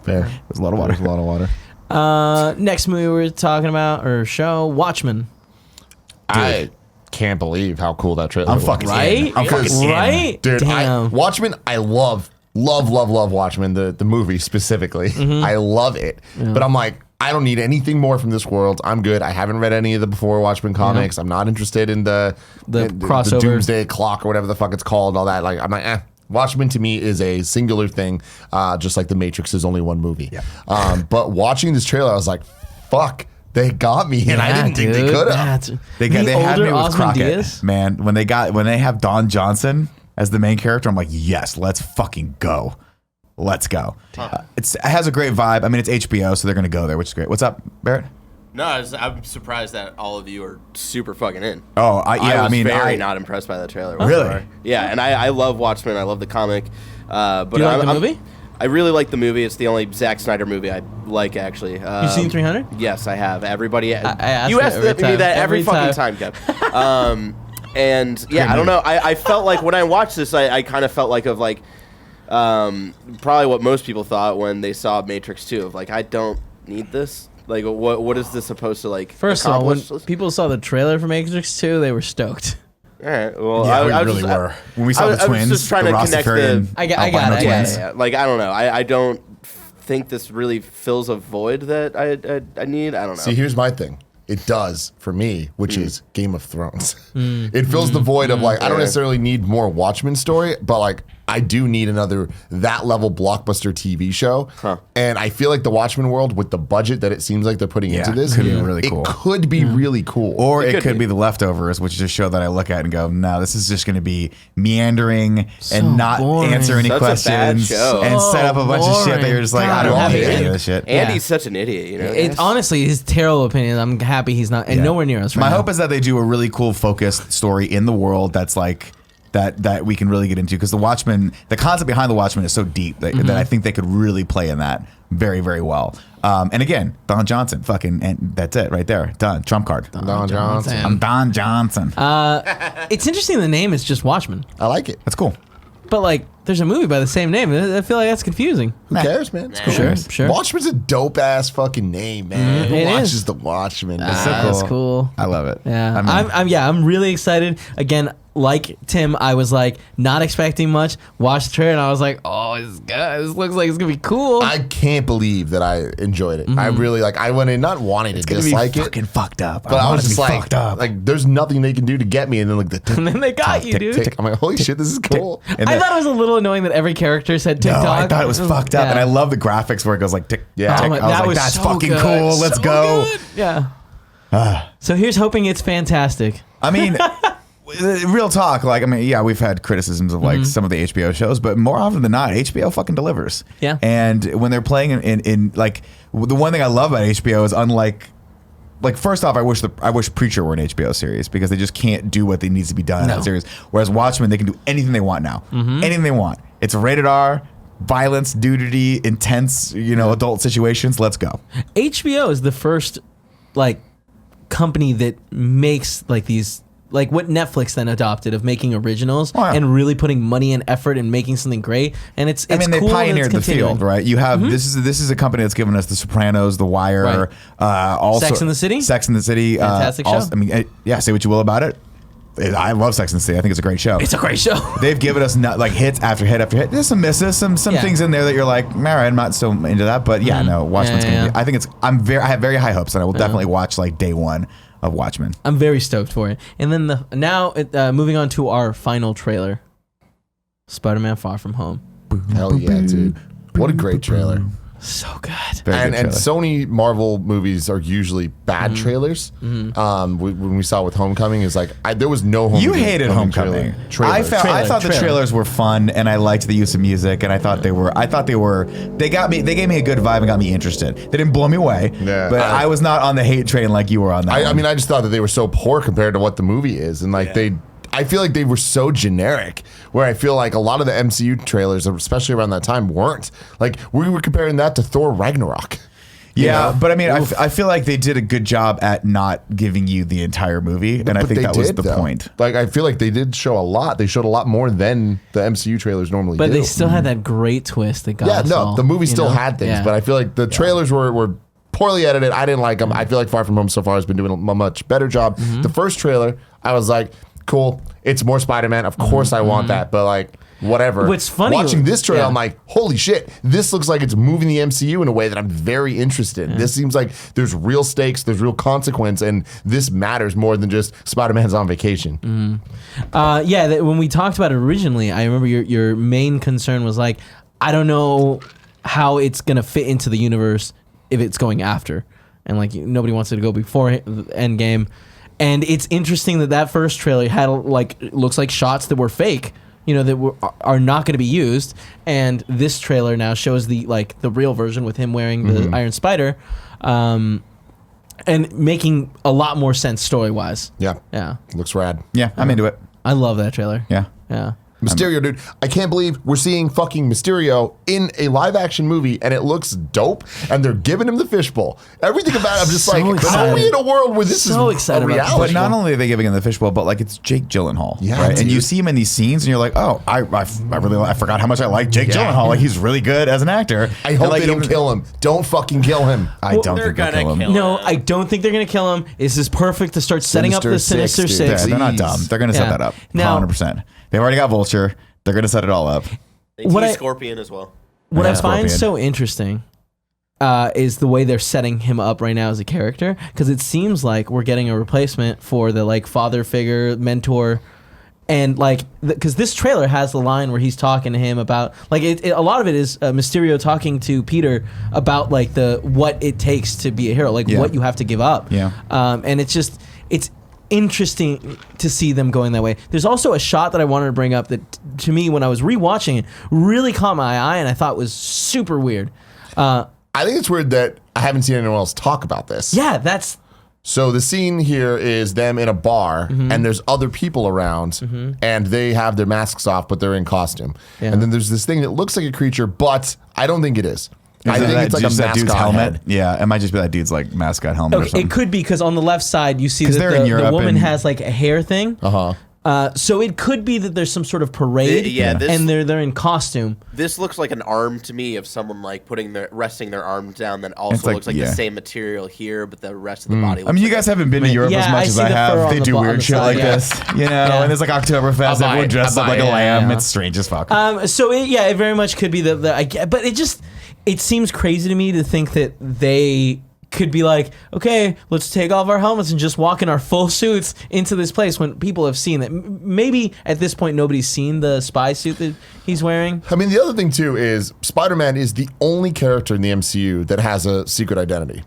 Fair. There's a lot of water. There's a lot of water. Next movie we're talking about, or show, Watchmen. I can't believe how cool that trailer was. I'm fucking in. I'm fucking in. Dude, Damn. Watchmen, I love Watchmen, the movie specifically. I love it. Yeah. But I'm like, I don't need anything more from this world. I'm good. I haven't read any of the before Watchmen comics. I'm not interested in the crossover, the Doomsday Clock or whatever the fuck it's called. All that. Like, I'm like, Watchmen to me is a singular thing, just like The Matrix is only one movie. Yeah. But watching this trailer, I was like, fuck. They got me, and I didn't think they could have. They had me with Crockett, man. When they have Don Johnson as the main character, I'm like, yes, let's fucking go. Let's go. It has a great vibe. I mean, it's HBO, so they're going to go there, which is great. What's up, Barrett? No, I'm surprised that all of you are super fucking in. Oh, I was very not impressed by that trailer. Really? Yeah, and I love Watchmen. I love the comic. But do you like the movie? I really like the movie. It's the only Zack Snyder movie I like, actually. You seen 300? Yes, I have. Everybody. You ask me that every fucking time, Kev. And yeah, I don't know. I felt like when I watched this, I kind of felt like probably what most people thought when they saw Matrix 2 of like, I don't need this. Like, what is this supposed to like First accomplish? of all, when people saw the trailer for Matrix 2, they were stoked. All right. Well, yeah, we really were. When we saw the twins, was just trying to connect the. I got it. Yeah. Like, I don't know. I don't think this really fills a void that I need. I don't know. See, here's my thing. It does for me, which is Game of Thrones. It fills the void of like, I don't necessarily need more Watchmen story, but like I do need another that level blockbuster TV show. And I feel like the Watchmen world, with the budget that it seems like they're putting into this, could be really cool. It could be really cool. Or it could be The Leftovers, which is a show that I look at and go, no, this is just going to be meandering and not answer any questions and set up a bunch of shit that you're just like, I don't have any of this shit. Andy's such an idiot, you know. It's honestly his terrible opinion. I'm happy he's not, and nowhere near us. My hope is that they do a really cool, focused story in the world that's like that we can really get into, because the Watchmen, the concept behind the Watchmen is so deep that I think they could really play in that very, very well. And again, Don Johnson, and that's it right there. Done. Trump card. Don Johnson. I'm Don Johnson. It's interesting. The name is just Watchmen. I like it. That's cool. But like, there's a movie by the same name. I feel like that's confusing. Who cares, man? It's cool. Sure. Watchmen's a dope ass fucking name, man. Who watches the Watchmen? That's cool. I love it. Yeah, I'm really excited. Again, like Tim, I was like not expecting much. Watched the trailer and I was like, "Oh, this looks like it's gonna be cool." I can't believe that I enjoyed it. I really I went in not wanting to dislike it. Fucking fucked up. But I was just like, there's nothing they can do to get me, and then and then they got you, dude. I'm like, holy shit, this is cool. I thought it was a little annoying that every character said TikTok. No, I thought it was fucked up, and I love the graphics where it goes like tick, tick. I was like, that's so fucking good. cool. Let's So go. good. Yeah. So here's hoping it's fantastic. I mean, real talk. Like, I mean, yeah, we've had criticisms of like some of the HBO shows, but more often than not, HBO fucking delivers. Yeah. And when they're playing in like the one thing I love about HBO is unlike. Like, first off, I wish Preacher were an HBO series because they just can't do what needs to be done in that series. Whereas Watchmen, they can do anything they want now. Anything they want. It's rated R, violence, nudity, intense, adult situations. Let's go. HBO is the first, like, company that makes, like, these... Like what Netflix then adopted of making originals and really putting money and effort and making something great, and it's I mean, cool they pioneered the field, right? You have this is a company that's given us The Sopranos, The Wire, also Sex and the City, fantastic show. I mean, say what you will about it. I love Sex and the City. I think it's a great show. It's a great show. They've given us like hits after hit after hit. There's some misses, some things in there that you're like, all right, I'm not so into that, but no, Watchmen's gonna be. I think I have very high hopes, and I will definitely watch like day one of Watchmen. I'm very stoked for it. And then moving on to our final trailer, Spider-Man: Far From Home. Hell yeah, dude! What a great trailer. So good. And Sony Marvel movies are usually bad trailers. When we saw it with Homecoming, is like there was no Homecoming. You hated Homecoming. I thought the trailers were fun, and I liked the use of music, and I thought they gave me a good vibe and got me interested. They didn't blow me away, but I was not on the hate train like you were on that. I mean, I just thought that they were so poor compared to what the movie is, and like I feel like they were so generic, where I feel like a lot of the MCU trailers, especially around that time, weren't. Like, we were comparing that to Thor Ragnarok. Yeah, but I mean, I feel like they did a good job at not giving you the entire movie, and I think that was the point. Like, I feel like they did show a lot. They showed a lot more than the MCU trailers normally do. But they still had that great twist that got us all, the movie still had things, but I feel like the trailers were poorly edited. I didn't like them. I feel like Far From Home so far has been doing a much better job. The first trailer, I was like, cool, it's more Spider-Man. Of course I want that, but like, whatever. What's funny, watching this trailer, I'm like, holy shit, this looks like it's moving the MCU in a way that I'm very interested in. This seems like there's real stakes, there's real consequence, and this matters more than just Spider-Man's on vacation. When we talked about it originally, I remember your main concern was like, I don't know how it's gonna fit into the universe if it's going after, and like nobody wants it to go before Endgame. And it's interesting that first trailer had looks like shots that were fake, that are not going to be used. And this trailer now shows the real version with him wearing the Iron Spider, and making a lot more sense story wise. Yeah, looks rad. Yeah, I'm into it. I love that trailer. Yeah. Mysterio, dude. I can't believe we're seeing fucking Mysterio in a live action movie, and it looks dope, and they're giving him the fishbowl. Everything about it, I'm just like, excited. how are we in a world where this is excited a reality? But not only are they giving him the fishbowl, but like it's Jake Gyllenhaal, yeah, right? dude. And you see him in these scenes, and you're like, oh, I forgot how much I like Jake Gyllenhaal. Like, he's really good as an actor. I hope they don't kill him. Don't fucking kill him. I don't think they'll kill him. No, I don't think they're going to kill him. This is perfect to start setting up the Sinister Six. They're not dumb. They're going to set that up. Now, 100%. They've already got Vulture. They're going to set it all up. They tease Scorpion as well. What I find so interesting is the way they're setting him up right now as a character, because it seems like we're getting a replacement for the father figure, mentor, and because this trailer has the line where he's talking to him about a lot of it is Mysterio talking to Peter about what it takes to be a hero, what you have to give up. And it's interesting to see them going that way. There's also a shot that I wanted to bring up that, to me, when I was rewatching it, really caught my eye and I thought was super weird. I think it's weird that I haven't seen anyone else talk about this. Yeah, that's... So the scene here is them in a bar, and there's other people around, and they have their masks off, but they're in costume. And then there's this thing that looks like a creature, but I don't think it is. I think it's like a mascot dude's helmet. head. Yeah, it might just be that dude's mascot helmet or something. It could be, because on the left side you see that they're in Europe the woman and- has a hair thing. So it could be that there's some sort of parade, and they're in costume. This looks like an arm to me of someone like resting their arm down. That also looks like the same material here, but the rest of the body. I mean, you guys haven't been to Europe as much as I have. They do weird shit like this, you know. And there's like Oktoberfest. Everyone dresses up like a lamb. It's strange as fuck. So it very much could be but it seems crazy to me to think that they could be like, okay, let's take off our helmets and just walk in our full suits into this place when people have seen that. Maybe at this point nobody's seen the spy suit that he's wearing. I mean, the other thing too is Spider-Man is the only character in the MCU that has a secret identity.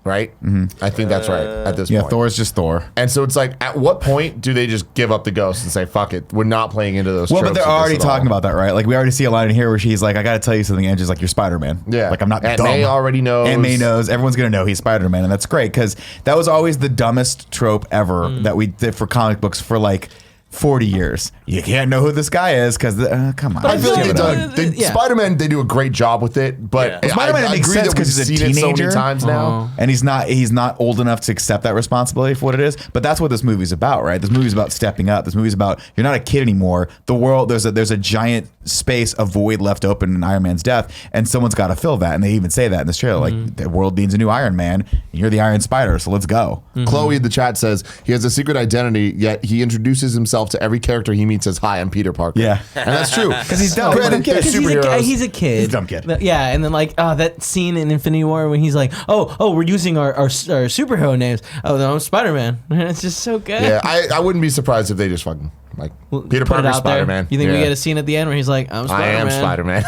Right? I think that's right at this point. Yeah, Thor's just Thor. And so it's like, at what point do they just give up the ghost and say, fuck it, we're not playing into those tropes? Well, but they're already talking about that, right? Like, we already see a line in here where she's like, I gotta tell you something, and she's like, you're Spider-Man. Yeah. Like, I'm not Aunt dumb. May already knows. Aunt May knows. Everyone's gonna know he's Spider-Man, and that's great, because that was always the dumbest trope ever that we did for comic books for, like, 40 years. You can't know who this guy is because come on. I feel like Spider-Man, they do a great job with it, but Spider-Man makes sense because he's a teenager so many times now, and he's not old enough to accept that responsibility for what it is. But that's what this movie's about, right? This movie's about stepping up. This movie's about you're not a kid anymore. The world there's a giant space, a void left open in Iron Man's death, and someone's got to fill that. And they even say that in this trailer, like the world needs a new Iron Man. And you're the Iron Spider, so let's go. Chloe in the chat says he has a secret identity, yet he introduces himself to every character he meets as, hi, I'm Peter Parker. Yeah. And that's true. Because he's dumb. Granted, they're superheroes. He's a kid. He's a dumb kid. Yeah, and then like that scene in Infinity War when he's like, oh, we're using our superhero names. Oh, no, I'm Spider-Man. It's just so good. Yeah, I wouldn't be surprised if they just fucking like Peter Parker, Spider-Man. You think we get a scene at the end where he's like, I'm Spider-Man. I am Spider-Man.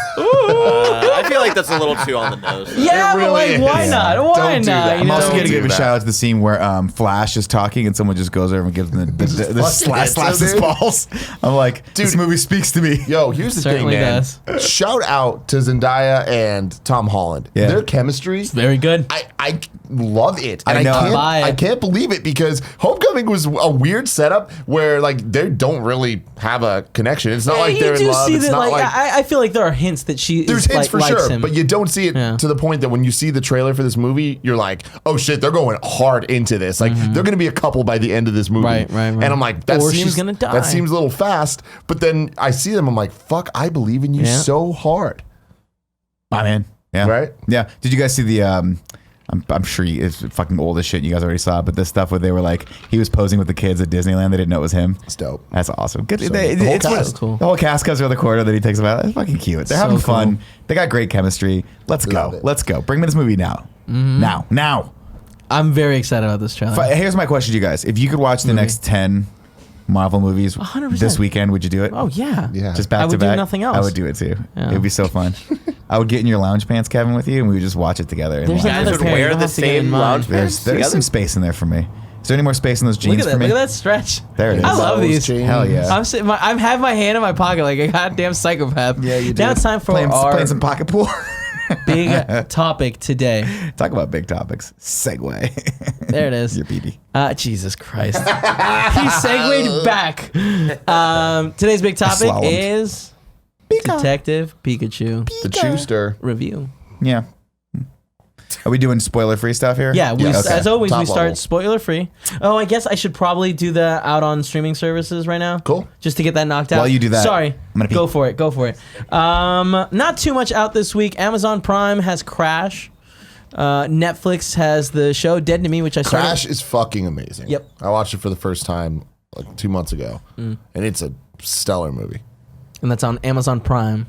I feel like that's a little too on the nose. Yeah, really but like, why is. not? Why Don't do not? that. You I'm know? also going to do give a that. shout out to the scene where Flash is talking and someone just goes over and gives him the slash his dude. balls. I'm like, this movie speaks to me. Yo, here's the thing, Certainly man. does. Shout out to Zendaya and Tom Holland. Yeah. Their chemistry, Very good. I love it. And I know. I can't believe it because Homecoming was a weird setup where like they don't really have a connection. It's not like they're in love. It's not like I feel like there are hints that there's hints for likes sure, him. but you don't see it to the point that when you see the trailer for this movie, you're like, oh shit, they're going hard into this. Like they're going to be a couple by the end of this movie. Right. And I'm like, that Or seems she's gonna die. That seems a little fast. But then I see them, I'm like, fuck, I believe in you so hard. My man. Yeah. Right? Yeah. Did you guys see the I'm sure it's fucking old as shit. You guys already saw it, but this stuff where they were like, he was posing with the kids at Disneyland. They didn't know it was him. It's dope. That's awesome. Good. So, the whole cast. That's cool. The whole cast comes around the corner that he takes them out. It's fucking cute. They're having fun. cool. They got great chemistry. Let's go. Love it. Let's go. Bring me this movie now. Now. I'm very excited about this trailer. Here's my question to you guys. If you could watch the next 10 Marvel movies 100%. this weekend, would you do it? Oh yeah. Yeah. Just back I to would back. do nothing else. I would do it too. Yeah. It would be so fun. I would get in your lounge pants, Kevin, with you, and we would just watch it together. And There's like, another would pair. You wear don't the have to get in same mine. lounge there's together? some space in there for me. Is there any more space in those jeans Look at for that. me? Look at that stretch. There it is. I love Those these. jeans. Hell yeah. I have my hand in my pocket like a goddamn psychopath. Yeah, you do. Now it's time for playing our some pocket pool. big topic today. Talk about big topics. Segue. There it is. Your BB. Jesus Christ. He segued back. Today's big topic Slalomed. is Detective Pikachu The Chewster. review. Yeah. Are we doing spoiler-free stuff here? Yeah, Yes. as always, Top we start level. spoiler free. Oh, I guess I should probably do the out on streaming services right now. Cool. Just to get that knocked out. While you do that, Sorry. I'm gonna pee. Go for it. Not too much out this week. Amazon Prime has Crash. Netflix has the show Dead to Me, which I started. Crash is fucking amazing. Yep. I watched it for the first time like 2 months ago, and it's a stellar movie. And that's on Amazon Prime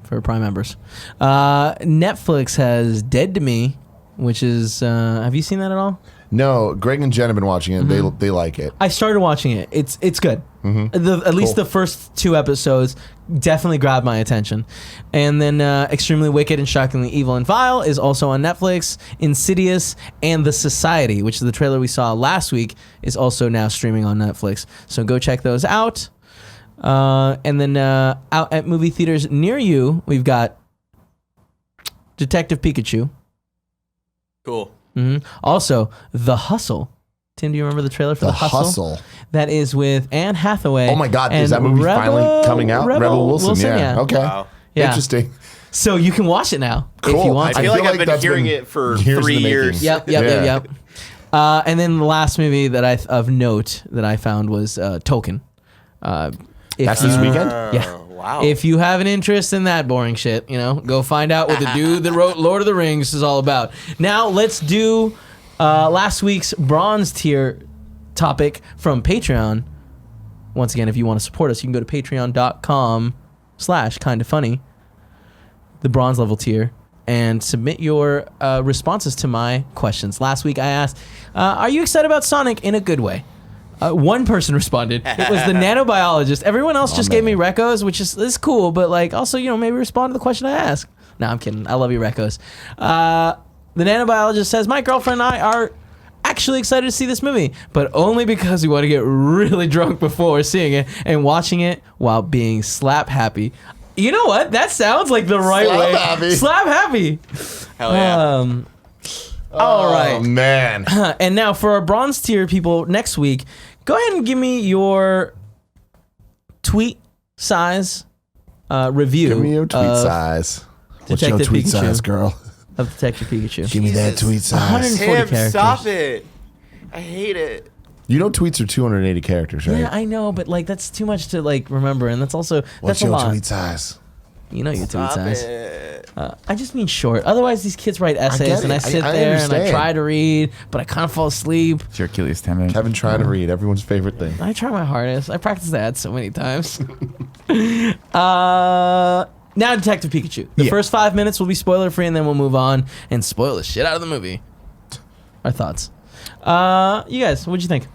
for Prime members. Netflix has Dead to Me, which is have you seen that at all? No, Greg and Jen have been watching it. They like it. I started watching it. It's good. At least the first 2 episodes definitely grabbed my attention. And then Extremely Wicked and Shockingly Evil and Vile is also on Netflix. Insidious and The Society, which is the trailer we saw last week, is also now streaming on Netflix. So go check those out. And then out at movie theaters near you, we've got Detective Pikachu. Cool. Also, The Hustle. Tim, do you remember the trailer for The Hustle? That is with Anne Hathaway. Oh my God, and is that movie finally coming out? Rebel Wilson, yeah. Okay. Wow. Yeah. Interesting. So you can watch it now if Cool. you want I to. feel like I've been that's hearing been it for years in 3 the making. years. Yep. And then the last movie that of note that I found was Token, That's this weekend? Yeah. Wow. If you have an interest in that boring shit, go find out what the dude that wrote Lord of the Rings is all about. Now let's do last week's bronze tier topic from Patreon. Once again, if you want to support us, you can go to patreon.com/kindafunny, the bronze level tier, and submit your responses to my questions. Last week I asked, are you excited about Sonic in a good way? One person responded. It was the nanobiologist. Everyone else just gave me recos, which is cool, but also, maybe respond to the question I asked. No, I'm kidding. I love you, recos. The nanobiologist says, my girlfriend and I are actually excited to see this movie, but only because we want to get really drunk before seeing it and watching it while being slap happy. You know what? That sounds like the right way. Happy. Slap happy. Hell yeah. All right. Oh, man. And now for our bronze tier people next week, go ahead and give me your tweet size review. Give me your tweet size. What's your Detective tweet Pikachu. size, girl? Of Detective Pikachu. Give me that tweet size. 140 Tim, characters. stop it. I hate it. You know tweets are 280 characters, right? Yeah, I know, but that's too much to remember, and that's also What's that's a your lot. tweet size? You know your tweet Stop size. it. I just mean short. Otherwise, these kids write essays, and I it. sit I there and I understand. try to read, but I kind of fall asleep. It's your Achilles tendon. Kevin trying to read everyone's favorite thing. I try my hardest. I practice that so many times. Now, Detective Pikachu. The first 5 minutes will be spoiler free, and then we'll move on and spoil the shit out of the movie. Our thoughts. You guys, what'd you think?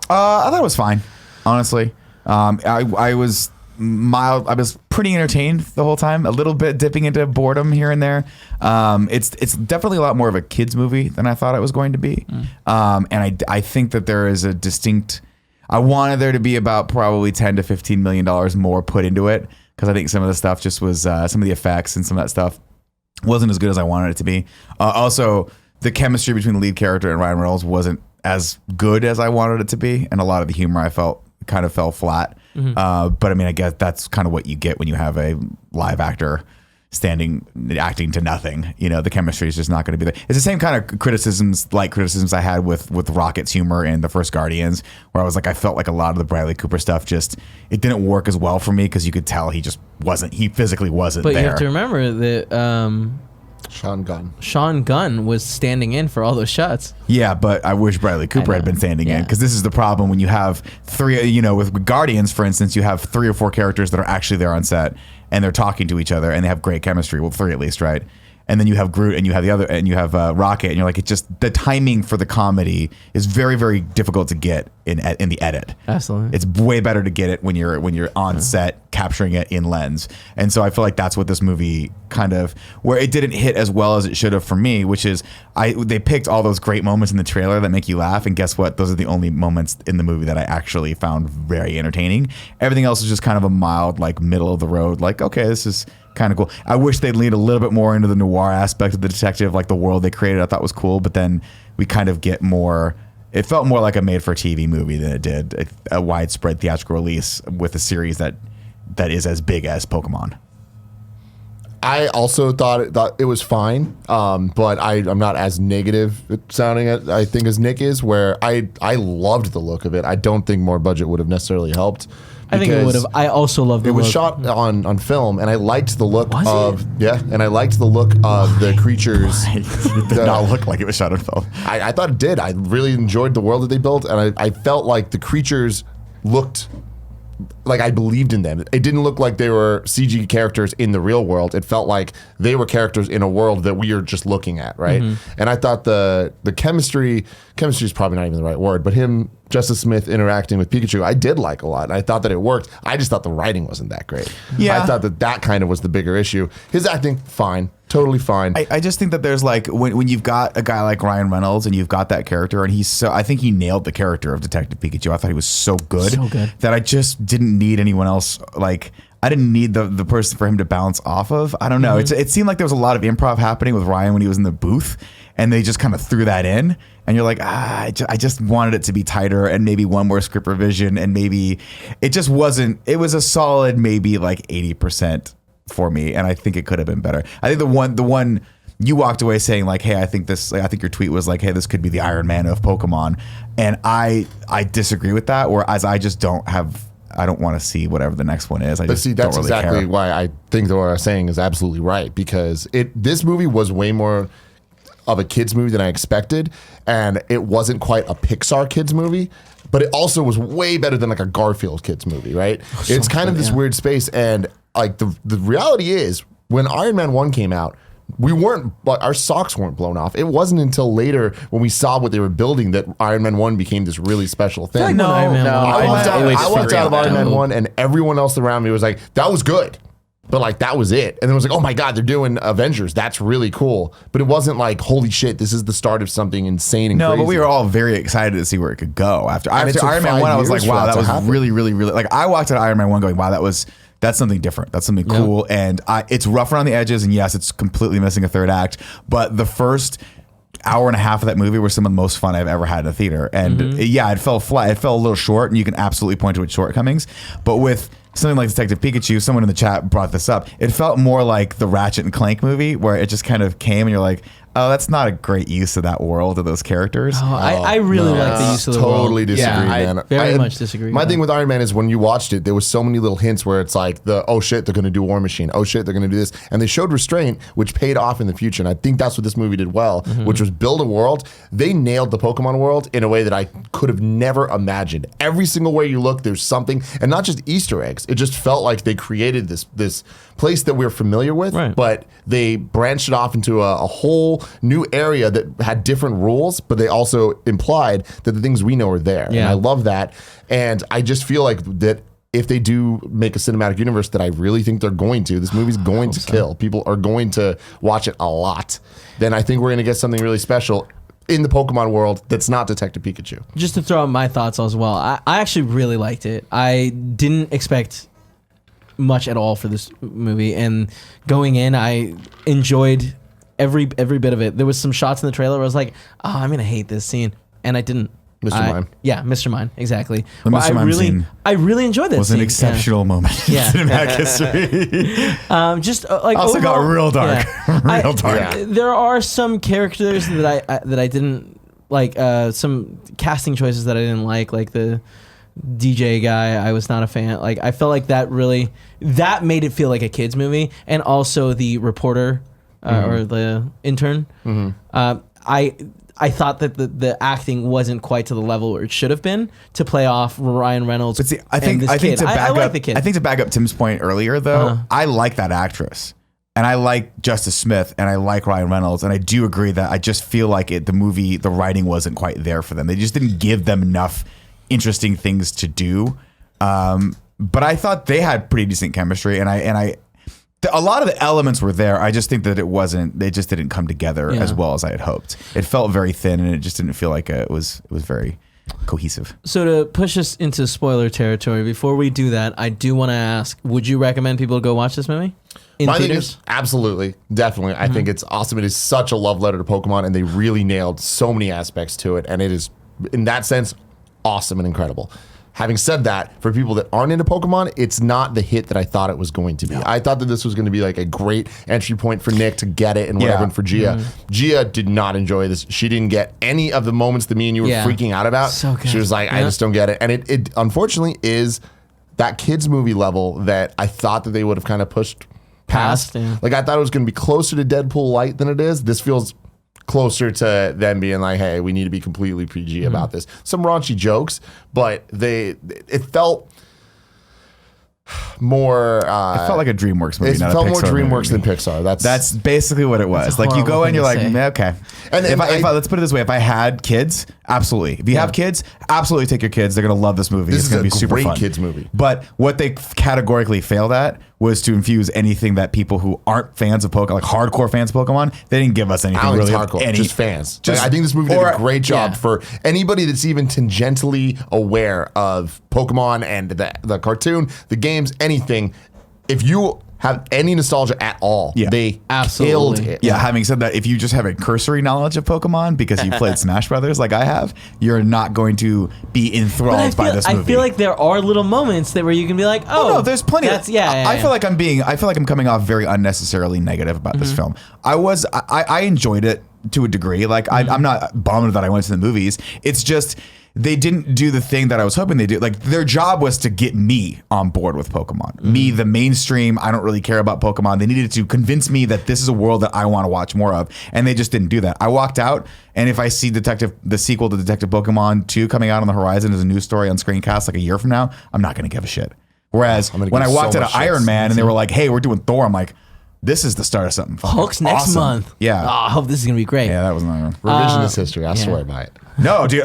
I thought it was fine, honestly. I was mild. I was pretty entertained the whole time. A little bit dipping into boredom here and there. It's definitely a lot more of a kids movie than I thought it was going to be. And I think that there is a distinct. I wanted there to be about probably $10 to $15 million more put into it, because I think some of the stuff just was some of the effects and some of that stuff wasn't as good as I wanted it to be. Also, the chemistry between the lead character and Ryan Reynolds wasn't as good as I wanted it to be, and a lot of the humor I felt kind of fell flat. But I mean, I guess that's kind of what you get when you have a live actor acting to nothing. The chemistry is just not going to be there. It's the same kind of criticisms I had with Rocket's humor in the first Guardians, where I was like, I felt like a lot of the Bradley Cooper stuff it didn't work as well for me, because you could tell he physically wasn't But there. you have to remember that Sean Gunn was standing in for all those shots. Yeah, but I wish Bradley Cooper had been standing in, because this is the problem when you have three, with Guardians, for instance, you have 3 or 4 characters that are actually there on set and they're talking to each other and they have great chemistry. Well, 3 at least, right? And then you have Groot and you have the other, and you have Rocket, and you're like, it's just the timing for the comedy is very, very difficult to get in the edit. Absolutely. It's way better to get it when you're on set capturing it in lens. And so I feel like that's what this movie kind of, where it didn't hit as well as it should have for me, which is they picked all those great moments in the trailer that make you laugh, and guess what? Those are the only moments in the movie that I actually found very entertaining. Everything else is just kind of a mild, middle of the road, okay, this is kind of cool. I wish they'd lean a little bit more into the noir aspect of the detective, the world they created I thought was cool, but then we kind of get more, it felt more like a made-for-TV movie than it did a widespread theatrical release with a series that is as big as Pokemon. I also thought it was fine, but I'm not as negative sounding I think as Nick is, where I loved the look of it. I don't think more budget would have necessarily helped. I think it would have. I also loved the look. It was shot on film, and I liked the look Was it? and I liked the look of the creatures. It did not look like it was shot on film. I thought it did. I really enjoyed the world that they built, and I felt like the creatures looked like I believed in them. It didn't look like they were CG characters in the real world. It felt like they were characters in a world that we are just looking at, right? And I thought the chemistry is probably not even the right word, but Justice Smith interacting with Pikachu, I did like a lot. And I thought that it worked. I just thought the writing wasn't that great. Yeah. I thought that kind of was the bigger issue. His acting, fine. Totally fine. I just think that there's when you've got a guy like Ryan Reynolds and you've got that character, and I think he nailed the character of Detective Pikachu. I thought he was so good that I just didn't need anyone else. I didn't need the person for him to bounce off of. I don't know. It seemed like there was a lot of improv happening with Ryan when he was in the booth, and they just kind of threw that in. And you're like, I just wanted it to be tighter and maybe one more script revision, and maybe it just wasn't. It was a solid maybe 80% for me, and I think it could have been better. I think the one you walked away saying hey, I think your tweet was hey, this could be the Iron Man of Pokemon, and I disagree with that. Whereas I just don't have I don't want to see whatever the next one is. But see, that's don't really exactly care. why I think that what I'm saying is absolutely right, because this movie was way more of a kids movie than I expected, and it wasn't quite a Pixar kids movie, but it also was way better than like a Garfield kids movie, right? It's kind of this weird space, and like the reality is when Iron Man 1 came out, our socks weren't blown off. It wasn't until later when we saw what they were building that Iron Man 1 became this really special thing. I walked out of Iron Man 1 and everyone else around me was like, that was good. But like that was it. And then it was like, oh my God, they're doing Avengers. That's really cool. But it wasn't like, holy shit, this is the start of something insane and crazy. But we were all very excited to see where it could go. After Iron Man 1, I was like, wow, that was really, really, really, like I walked out of Iron Man 1 going, wow, that's something different. That's something cool. And it's rough around the edges. And yes, it's completely missing a third act. But the first hour and a half of that movie were some of the most fun I've ever had in a theater. And it fell flat. It fell a little short, and you can absolutely point to its shortcomings. But with something like Detective Pikachu, someone in the chat brought this up. It felt more like the Ratchet and Clank movie, where it just kind of came and you're like, oh, that's not a great use of that world of those characters. I really like the use of the world. Totally disagree, man. Very much disagree. My thing with Iron Man is when you watched it, there was so many little hints where it's like oh shit, they're going to do War Machine. Oh shit, they're going to do this. And they showed restraint, which paid off in the future. And I think that's what this movie did well, which was build a world. They nailed the Pokemon world in a way that I could have never imagined. Every single way you look, there's something, and not just Easter eggs. It just felt like they created this place that we're familiar with, but they branched it off into a whole new area that had different rules, but they also implied that the things we know are there. And I love that. And I just feel like that if they do make a cinematic universe, that I really think they're going to, this movie's going to kill. People are going to watch it a lot. Then I think we're going to get something really special in the Pokemon world that's not Detective Pikachu. Just to throw out my thoughts as well, I actually really liked it. I didn't expect much at all for this movie, and going in, I enjoyed every bit of it. There was some shots in the trailer where I was like, oh, I'm gonna hate this scene, and I didn't. Mr. Mime. Yeah, Mr. Mime, exactly. The Mr. Mime scene I really enjoyed that. Was scene. an exceptional moment in cinematic history. Just like also overall, got real dark, real dark. There are some characters that I didn't like. Some casting choices that I didn't like the DJ guy. I was not a fan. Like I felt like that made it feel like a kids movie, and also the reporter or the intern. I thought that the acting wasn't quite to the level where it should have been to play off Ryan Reynolds. But see, I think to back up Tim's point earlier, though, I like that actress. And I like Justice Smith, and I like Ryan Reynolds, and I do agree that I just feel like the writing wasn't quite there for them. They just didn't give them enough interesting things to do. But I thought they had pretty decent chemistry, and a lot of the elements were there. I just think that they just didn't come together as well as I had hoped. It felt very thin, and it just didn't feel like it was very cohesive. So to push us into spoiler territory, before we do that, I do want to ask, would you recommend people go watch this movie? My thing is, absolutely, definitely. I think it's awesome. It is such a love letter to Pokemon, and they really nailed so many aspects to it. And it is, in that sense, awesome and incredible. Having said that, for people that aren't into Pokemon, it's not the hit that I thought it was going to be. I thought that this was going to be like a great entry point for Nick to get it and whatever, and for Gia. Gia did not enjoy this. She didn't get any of the moments that me and you were freaking out about. So good. She was like, I just don't get it. And it unfortunately is that kids movie level that I thought that they would have kind of pushed past. Like I thought it was going to be closer to Deadpool Light than it is. This feels closer to them being like, hey, we need to be completely PG about this. Some raunchy jokes, but it felt more. It felt like a DreamWorks movie. It felt more DreamWorks than Pixar. That's basically what it was. Like you go in, you're like, okay. And if I let's put it this way: if I had kids, absolutely. If you have kids, absolutely take your kids. They're gonna love this movie. It's gonna be super fun. Kids movie. But what they categorically failed at was to infuse anything that people who aren't fans of Pokemon, like hardcore fans of Pokemon, they didn't give us anything really. Hardcore, just fans. I think this movie did a great job for anybody that's even tangentially aware of Pokemon and the cartoon, the games, anything. If you have any nostalgia at all, they killed it. Yeah, having said that, if you just have a cursory knowledge of Pokemon because you played Smash Brothers like I have, you're not going to be enthralled by this movie. I feel like there are little moments where you can be like, oh, no, there's plenty. I feel like I'm coming off very unnecessarily negative about this film. I enjoyed it to a degree. Like I'm not bummed that I went to the movies. It's just they didn't do the thing that I was hoping they do. Like their job was to get me on board with Pokemon. Me, the mainstream. I don't really care about Pokemon. They needed to convince me that this is a world that I want to watch more of, and they just didn't do that. I walked out, and if I see the sequel to Detective Pokemon 2 coming out on the horizon as a news story on Screencast like a year from now, I'm not going to give a shit. Whereas when I walked out of Iron Man and they were like, "Hey, we're doing Thor," I'm like, "This is the start of something." Hulk's next month. Yeah. Oh, I hope this is gonna be great. Yeah, that was not Revisionist history. I swear by it. No, dude,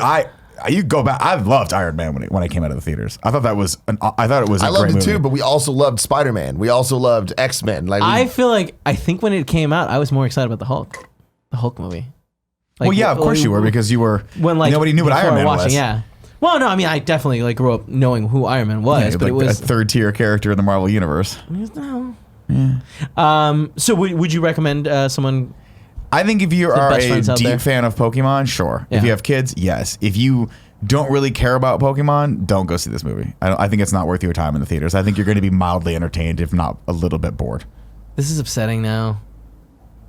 you go back. I loved Iron Man when I came out of the theaters. I thought it was. I loved it too, but we also loved Spider-Man. We also loved X-Men. I think when it came out, I was more excited about the Hulk movie. Like, well, yeah, of course you were, because you were when nobody knew what Iron Man was. Yeah. Well, no, I mean, I definitely grew up knowing who Iron Man was, but it was a third-tier character in the Marvel universe. No. Yeah. So would you recommend someone? I think if you are a deep fan of Pokemon, sure. Yeah. If you have kids, yes. If you don't really care about Pokemon, don't go see this movie. I think it's not worth your time in the theaters. I think you're going to be mildly entertained, if not a little bit bored. This is upsetting now.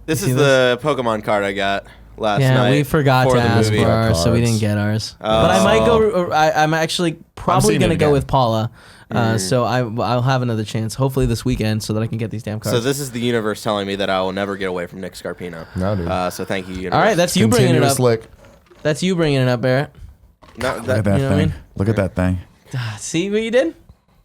This is the Pokemon card I got last night. Yeah, we forgot to ask for ours, so we didn't get ours. But I might go. I'm actually probably going to go with Paula. So I'll have another chance, hopefully this weekend, so that I can get these damn cards. So this is the universe telling me that I will never get away from Nick Scarpino. No, dude. So thank you, universe. All right, that's you bringing it up. Lick. That's you bringing it up, Barrett. No, Look at that thing. I mean? Look at that thing. See what you did?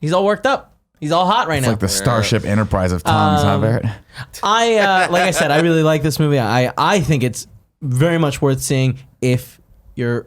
He's all worked up. He's all hot right now. It's like the Starship Enterprise of tongues, huh, Barrett? Like I said, I really like this movie. I think it's very much worth seeing if you're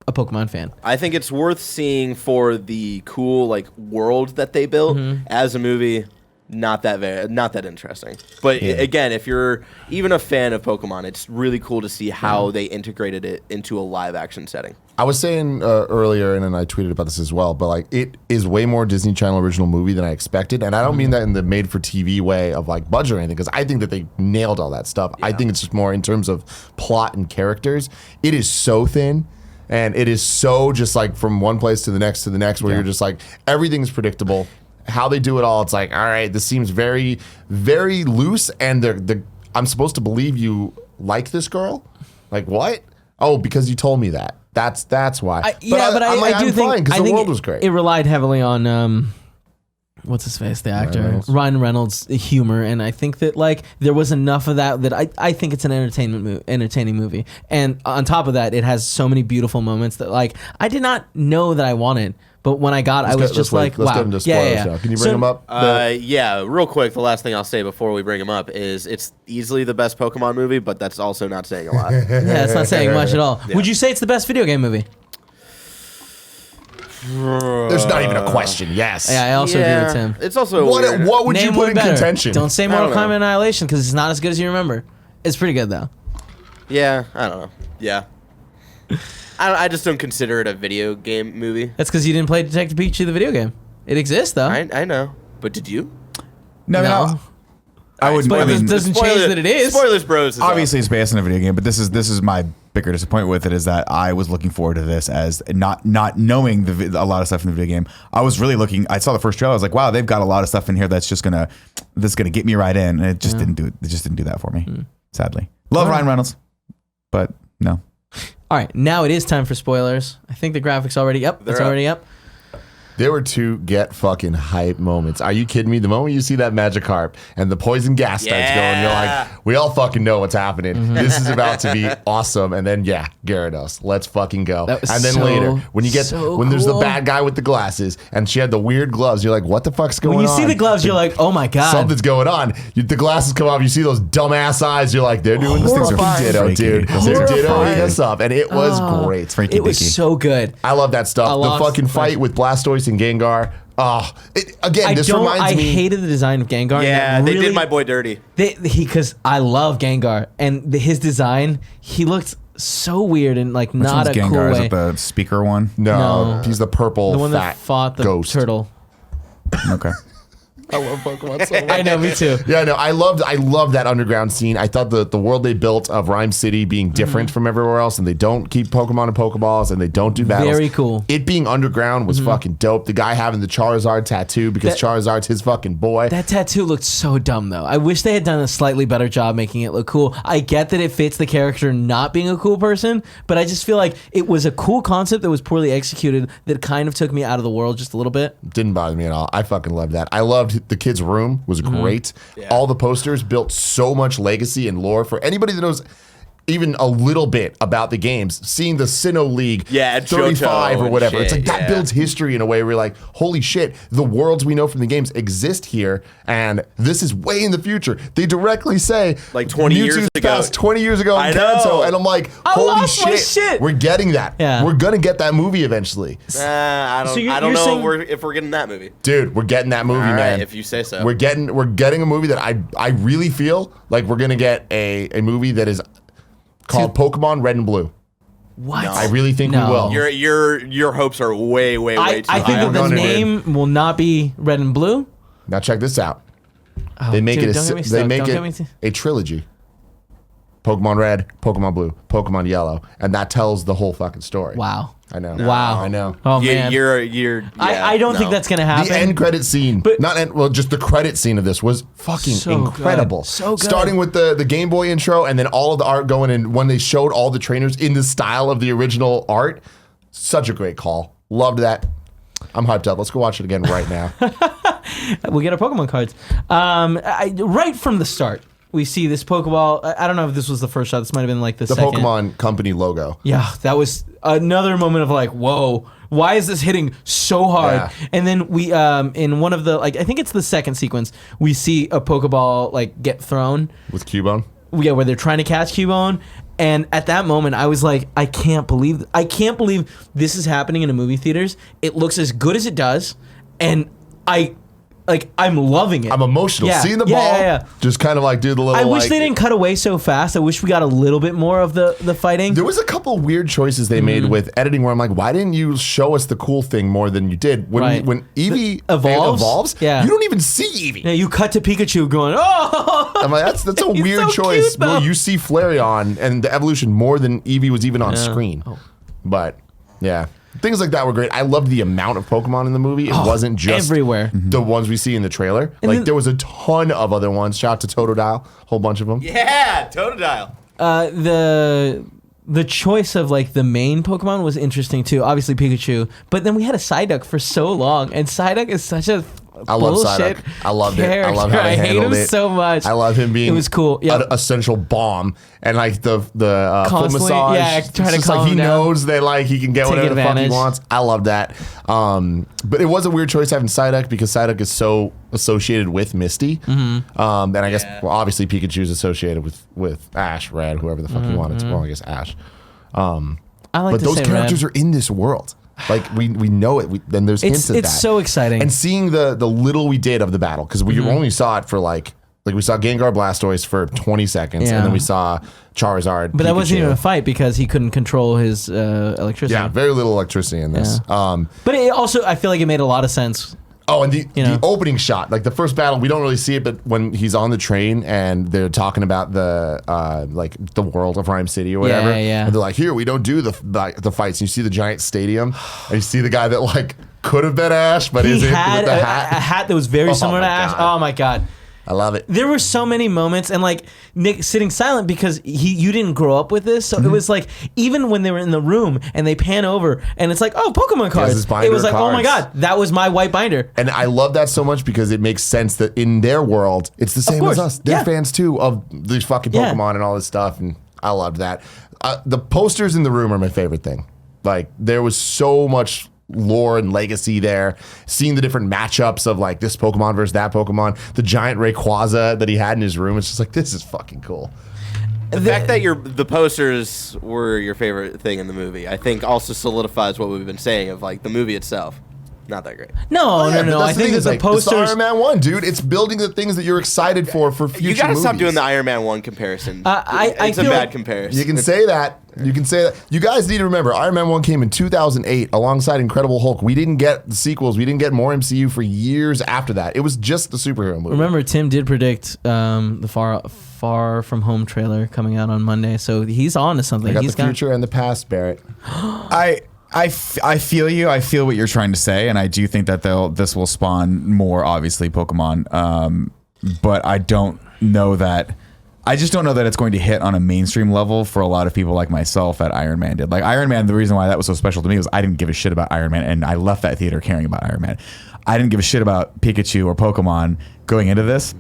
a Pokemon fan. I think it's worth seeing for the cool world that they built. As a movie. Not that interesting. But again, if you're even a fan of Pokemon, it's really cool to see how they integrated it into a live action setting. I was saying earlier, and then I tweeted about this as well, but it is way more Disney Channel original movie than I expected. And I don't mean that in the made for TV way of budget or anything, because I think that they nailed all that stuff. Yeah. I think it's just more in terms of plot and characters. It is so thin. And it is so just from one place to the next, where you're just everything's predictable. How they do it all, it's all right, this seems very, very loose, and I'm supposed to believe you like this girl? What? Oh, because you told me that. That's why. I do think because the world was great. It relied heavily on what's his face, the actor Ryan Reynolds' humor, and I think that there was enough of that I think it's an entertaining movie, and on top of that, it has so many beautiful moments that I did not know that I wanted. But when I got it, I was just let's wow. Get into spoilers now. Can you bring them up? Yeah, real quick. The last thing I'll say before we bring them up is it's easily the best Pokemon movie, but that's also not saying a lot. Yeah, it's not saying much at all. Yeah. Would you say it's the best video game movie? There's not even a question. Yes. Yeah, I also agree with Tim. It's also what would you put in contention? Don't say Mortal Kombat Annihilation because it's not as good as you remember. It's pretty good though. Yeah, I don't know. Yeah. I just don't consider it a video game movie. That's because you didn't play Detective Pikachu, the video game. It exists, though. I know. But did you? No. I wouldn't. But it doesn't change that it is. Spoilers, bros. Obviously, it's based on a video game, but this is my bigger disappointment with it is that I was looking forward to this as not knowing a lot of stuff in the video game. I was really looking. I saw the first trailer. I was like, wow, they've got a lot of stuff in here that's gonna get me right in, and it just didn't do it. It just didn't do that for me. Sadly, love Ryan Reynolds, but no. All right, now it is time for spoilers. I think the graphics already up. It's already up. There were two get fucking hype moments. Are you kidding me? The moment you see that Magikarp and the poison gas starts going, you're like, we all fucking know what's happening. This is about to be awesome. And then, Gyarados, let's fucking go. And then later, when there's the bad guy with the glasses and she had the weird gloves, you're like, what the fuck's going on? When you see the gloves, you're like, oh my God. Something's going on. The glasses come off, you see those dumbass eyes, you're like, they're doing this thing for Ditto, dude. They're Dittoing us up. And it was great. It was so good. I love that stuff. The fucking fight with Blastoise and Gengar. This reminds me. I hated the design of Gengar. Yeah, they did my boy dirty. Because I love Gengar, and his design, he looked so weird and not a Gengar? cool way. Is it the speaker one? No, he's the purple the one fat that fought the ghost turtle. Okay. I love Pokemon so much. I know, me too. Yeah, no, I loved that underground scene. I thought the world they built of Rhyme City being different from everywhere else, and they don't keep Pokemon and Pokeballs, and they don't do battles. Very cool. It being underground was fucking dope. The guy having the Charizard tattoo because Charizard's his fucking boy. That tattoo looked so dumb, though. I wish they had done a slightly better job making it look cool. I get that it fits the character not being a cool person, but I just feel like it was a cool concept that was poorly executed that kind of took me out of the world just a little bit. Didn't bother me at all. I fucking loved that. I loved the kid's room was great. Yeah. All the posters built so much legacy and lore for anybody that knows even a little bit about the games. Seeing the Sinnoh League 35 or whatever. It's like that builds history in a way where you're like, holy shit, the worlds we know from the games exist here, and this is way in the future. They directly say like 20 years ago. Past 20 years ago in Kanto, and I'm like, holy shit, we're getting that. Yeah. We're gonna get that movie eventually. I don't know if we're getting that movie. Dude, we're getting that movie, man. If you say so. We're getting a movie that I really feel like we're gonna get a movie that is called Pokemon Red and Blue. What? No. I really think we will. Your hopes are way too high. I think that the name will not be Red and Blue. Now check this out. They make it a trilogy. Pokemon Red, Pokemon Blue, Pokemon Yellow, and that tells the whole fucking story. Wow. I know. Wow. I know. Oh man. I don't think that's gonna happen. The end credit scene, just the credit scene of this was fucking incredible. So good. Starting with the Game Boy intro and then all of the art going in when they showed all the trainers in the style of the original art. Such a great call. Loved that. I'm hyped up. Let's go watch it again right now. We'll get our Pokemon cards. Right from the start, we see this Pokeball. I don't know if this was the first shot. This might have been like the second. Pokemon Company logo. Yeah, that was another moment of like, whoa, why is this hitting so hard? Yeah. And then we, in one of the, I think it's the second sequence, we see a Pokeball get thrown. With Cubone? Yeah, where they're trying to catch Cubone. And at that moment, I was like, I can't believe this is happening in a movie theaters. It looks as good as it does, and I'm loving it. I'm emotional. Yeah. Seeing the ball, just kind of do the little. I wish they didn't cut away so fast. I wish we got a little bit more of the fighting. There was a couple weird choices they made with editing where I'm like, why didn't you show us the cool thing more than you did? When Eevee evolves, you don't even see Eevee. Yeah, you cut to Pikachu going, oh! I'm like, that's a weird choice. Where you see Flareon and the evolution more than Eevee was even on screen. Oh. But, yeah. Things like that were great. I loved the amount of Pokemon in the movie. It wasn't just everywhere. The ones we see in the trailer. There was a ton of other ones. Shout out to Totodile. A whole bunch of them. Yeah, Totodile. The choice of the main Pokemon was interesting too. Obviously Pikachu. But then we had a Psyduck for so long. And Psyduck is such a I love Psyduck. I loved it. I love how they handled it. I hate him so much. I love him being. It was cool. Yeah, an essential bomb and the foot massage. Yeah, try to calm he him down. knows that he can get whatever the fuck he wants. I love that. But it was a weird choice having Psyduck because Psyduck is so associated with Misty. Mm-hmm. And I guess obviously Pikachu is associated with Ash, Red, whoever the fuck you want it to. Well, I guess Ash. But those characters are in this world. We know it. Then there's hints of that. It's so exciting. And seeing the little we did of the battle, because we only saw it for we saw Gengar Blastoise for 20 seconds, and then we saw Charizard. But that wasn't even a fight because he couldn't control his electricity. Yeah, very little electricity in this. Yeah. But it also, I feel like it made a lot of sense. Oh, and the opening shot, the first battle, we don't really see it, but when he's on the train and they're talking about the world of Rhyme City or whatever, and they're like, here, we don't do the fights. And you see the giant stadium, and you see the guy that could have been Ash, but isn't with the hat. A hat that was very similar to Ash. Oh my God. I love it. There were so many moments, and Nick sitting silent because you didn't grow up with this, so it was even when they were in the room and they pan over and it's Pokemon cards. It was oh my God, that was my white binder. And I love that so much because it makes sense that in their world it's the same as us. They're fans too of these fucking Pokemon and all this stuff, and I loved that. The posters in the room are my favorite thing. There was so much lore and legacy there, seeing the different matchups of this Pokemon versus that Pokemon, the giant Rayquaza that he had in his room. It's just this is fucking cool. The fact that the posters were your favorite thing in the movie, I think also solidifies what we've been saying of the movie itself. not that great. No. I think that the It's the posters. Iron Man 1, dude. It's building the things that you're excited for future You gotta stop movies. doing the Iron Man 1 comparison. I it's a feel bad like- comparison. You can say that. You can say that. You guys need to remember, Iron Man 1 came in 2008 alongside Incredible Hulk. We didn't get the sequels. We didn't get more MCU for years after that. It was just the superhero movie. Remember, Tim did predict the Far From Home trailer coming out on Monday, so he's on to something. I got He's the future and the past, Barrett. I feel you. I feel what you're trying to say, and I do think that this will spawn more, obviously, Pokemon. But I don't know that. I just don't know that it's going to hit on a mainstream level for a lot of people like myself that Iron Man did. Like Iron Man, the reason why that was so special to me was I didn't give a shit about Iron Man, and I left that theater caring about Iron Man. I didn't give a shit about Pikachu or Pokemon going into this,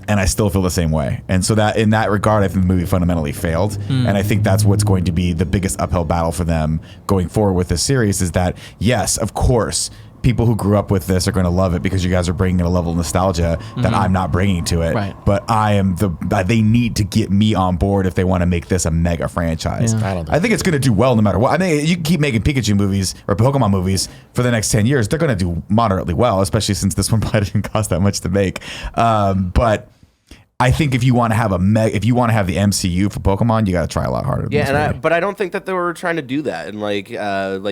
and I still feel the same way. And so that in that regard, I think the movie fundamentally failed. And I think that's what's going to be the biggest uphill battle for them going forward with this series is that, yes, of course, people who grew up with this are going to love it because you guys are bringing in a level of nostalgia that I'm not bringing to it. Right. But they need to get me on board if they want to make this a mega franchise. Yeah. I think it's going to do well no matter what. I mean, you can keep making Pikachu movies or Pokemon movies for the next 10 years. They're going to do moderately well, especially since this one probably didn't cost that much to make. But I think if you want to have the MCU for Pokemon, you got to try a lot harder. Yeah, but I don't think that they were trying to do that. And like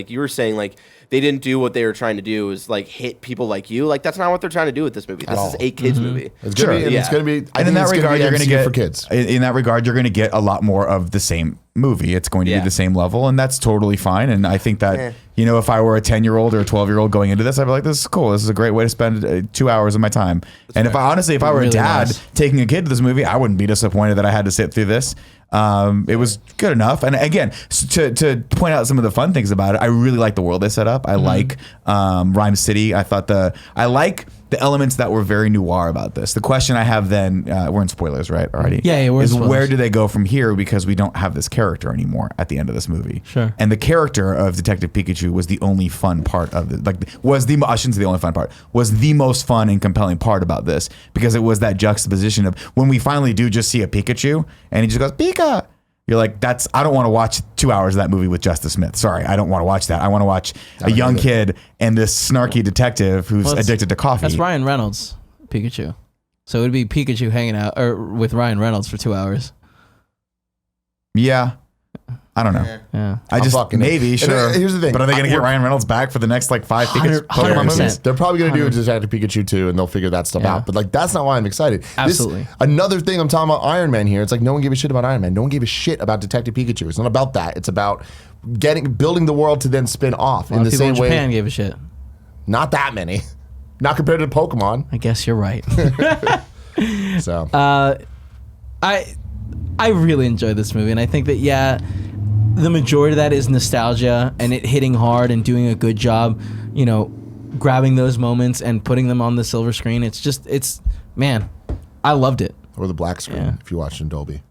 you were saying, like they didn't do what they were trying to do is like hit people like you. Like that's not what they're trying to do with this movie. This is a kids movie. It's gonna be, it's gonna be. And in that regard, you're going to get for kids. In that regard, you're going to get a lot more of the same movie. It's going to be the same level, and that's totally fine. And I think that if I were a 10-year-old or a 12-year-old going into this, I'd be like, "This is cool. This is a great way to spend 2 hours of my time." And if I were really a dad nice. taking a kid to this movie, I wouldn't be disappointed that I had to sit through this. It was good enough. And again, to point out some of the fun things about it, I really like the world they set up. I like Rhyme City. I like the elements that were very noir about this. The question I have then, we're in spoilers, right? Already. Yeah, we're in is spoilers. where do they go from here? Because we don't have this character anymore at the end of this movie. Sure. And the character of Detective Pikachu was the only fun part of it. I shouldn't say the only fun part, was the most fun and compelling part about this because it was that juxtaposition of when we finally do just see a Pikachu and he just goes, Pika. You're like, I don't want to watch 2 hours of that movie with Justice Smith. Sorry, I don't want to watch that. I want to watch a young kid and this snarky detective who's addicted to coffee. That's Ryan Reynolds, Pikachu. So it would be Pikachu hanging out with Ryan Reynolds for 2 hours. Yeah. I don't know. Yeah. Maybe, sure. Here's the thing. But are they going to get Ryan Reynolds back for the next 5 Pikachu 100%. movies? They're probably going to do a Detective Pikachu 2 and they'll figure that stuff out. But that's not why I'm excited. Absolutely. Another thing I'm talking about Iron Man here. It's like no one gave a shit about Iron Man. No one gave a shit about Detective Pikachu. It's not about that. It's about building the world to then spin off in the same way. Japan gave a shit. Not that many. Not compared to Pokemon. I guess you're right. So I really enjoyed this movie, and I think that the majority of that is nostalgia and it hitting hard and doing a good job, grabbing those moments and putting them on the silver screen. Man, I loved it. or the black screen if you watched in Dolby.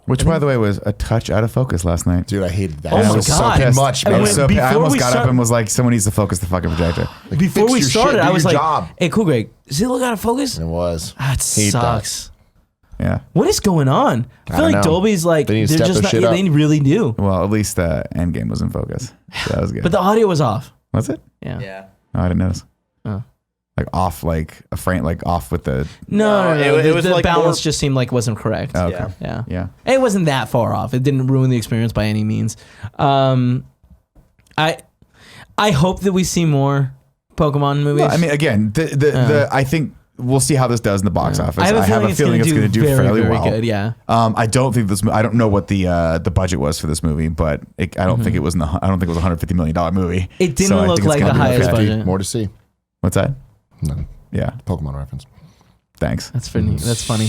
Which, by the way, was a touch out of focus last night. Dude, I hated that. Oh That my was God. so fucking much, I man. went- I Before almost we got start- up and was like, someone needs to focus the fucking projector. Before fix we your started, shit, do I was your like, job. "Hey, cool, Greg, does it look out of focus?" It was. That Hate sucks. Yeah. What is going on? I feel don't like know. Dolby's like They need to they're step just their not. shit Yeah, up. they really do. Well, at least Endgame was in focus. So that was good. But the audio was off. was it? Yeah. Yeah. Oh, I didn't notice. Oh. Like off, like a frame, like off with the. No. it was the like balance more- just seemed like wasn't correct. Oh, okay. Yeah. Yeah. Yeah. It wasn't that far off. It didn't ruin the experience by any means. I hope that we see more Pokemon movies. Well, I mean, again, I think we'll see how this does in the box office. I have a feeling it's going to do fairly very well. good. Yeah. I don't think I don't know what the budget was for this movie, but I don't think it was. I don't think it was $150 million movie. It didn't So I look think it's like gonna the be highest okay. budget. More to see. What's that? No. Yeah. Pokemon reference. Thanks. That's funny. That's funny.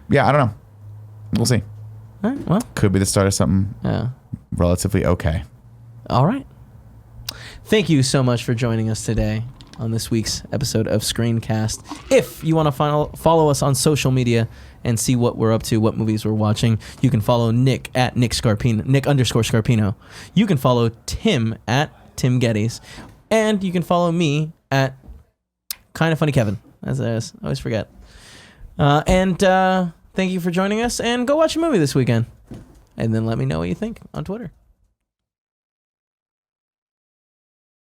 Yeah, I don't know. We'll see. All right. Well. Could be the start of something Yeah. relatively okay. All right. Thank you so much for joining us today on this week's episode of Screencast. If you want to follow us on social media and see what we're up to, what movies we're watching, you can follow Nick at Nick Scarpino, Nick_Scarpino. You can follow Tim at Tim Gettys. And you can follow me at Kind of Funny Kevin, as I always forget. Thank you for joining us, and go watch a movie this weekend. And then let me know what you think on Twitter.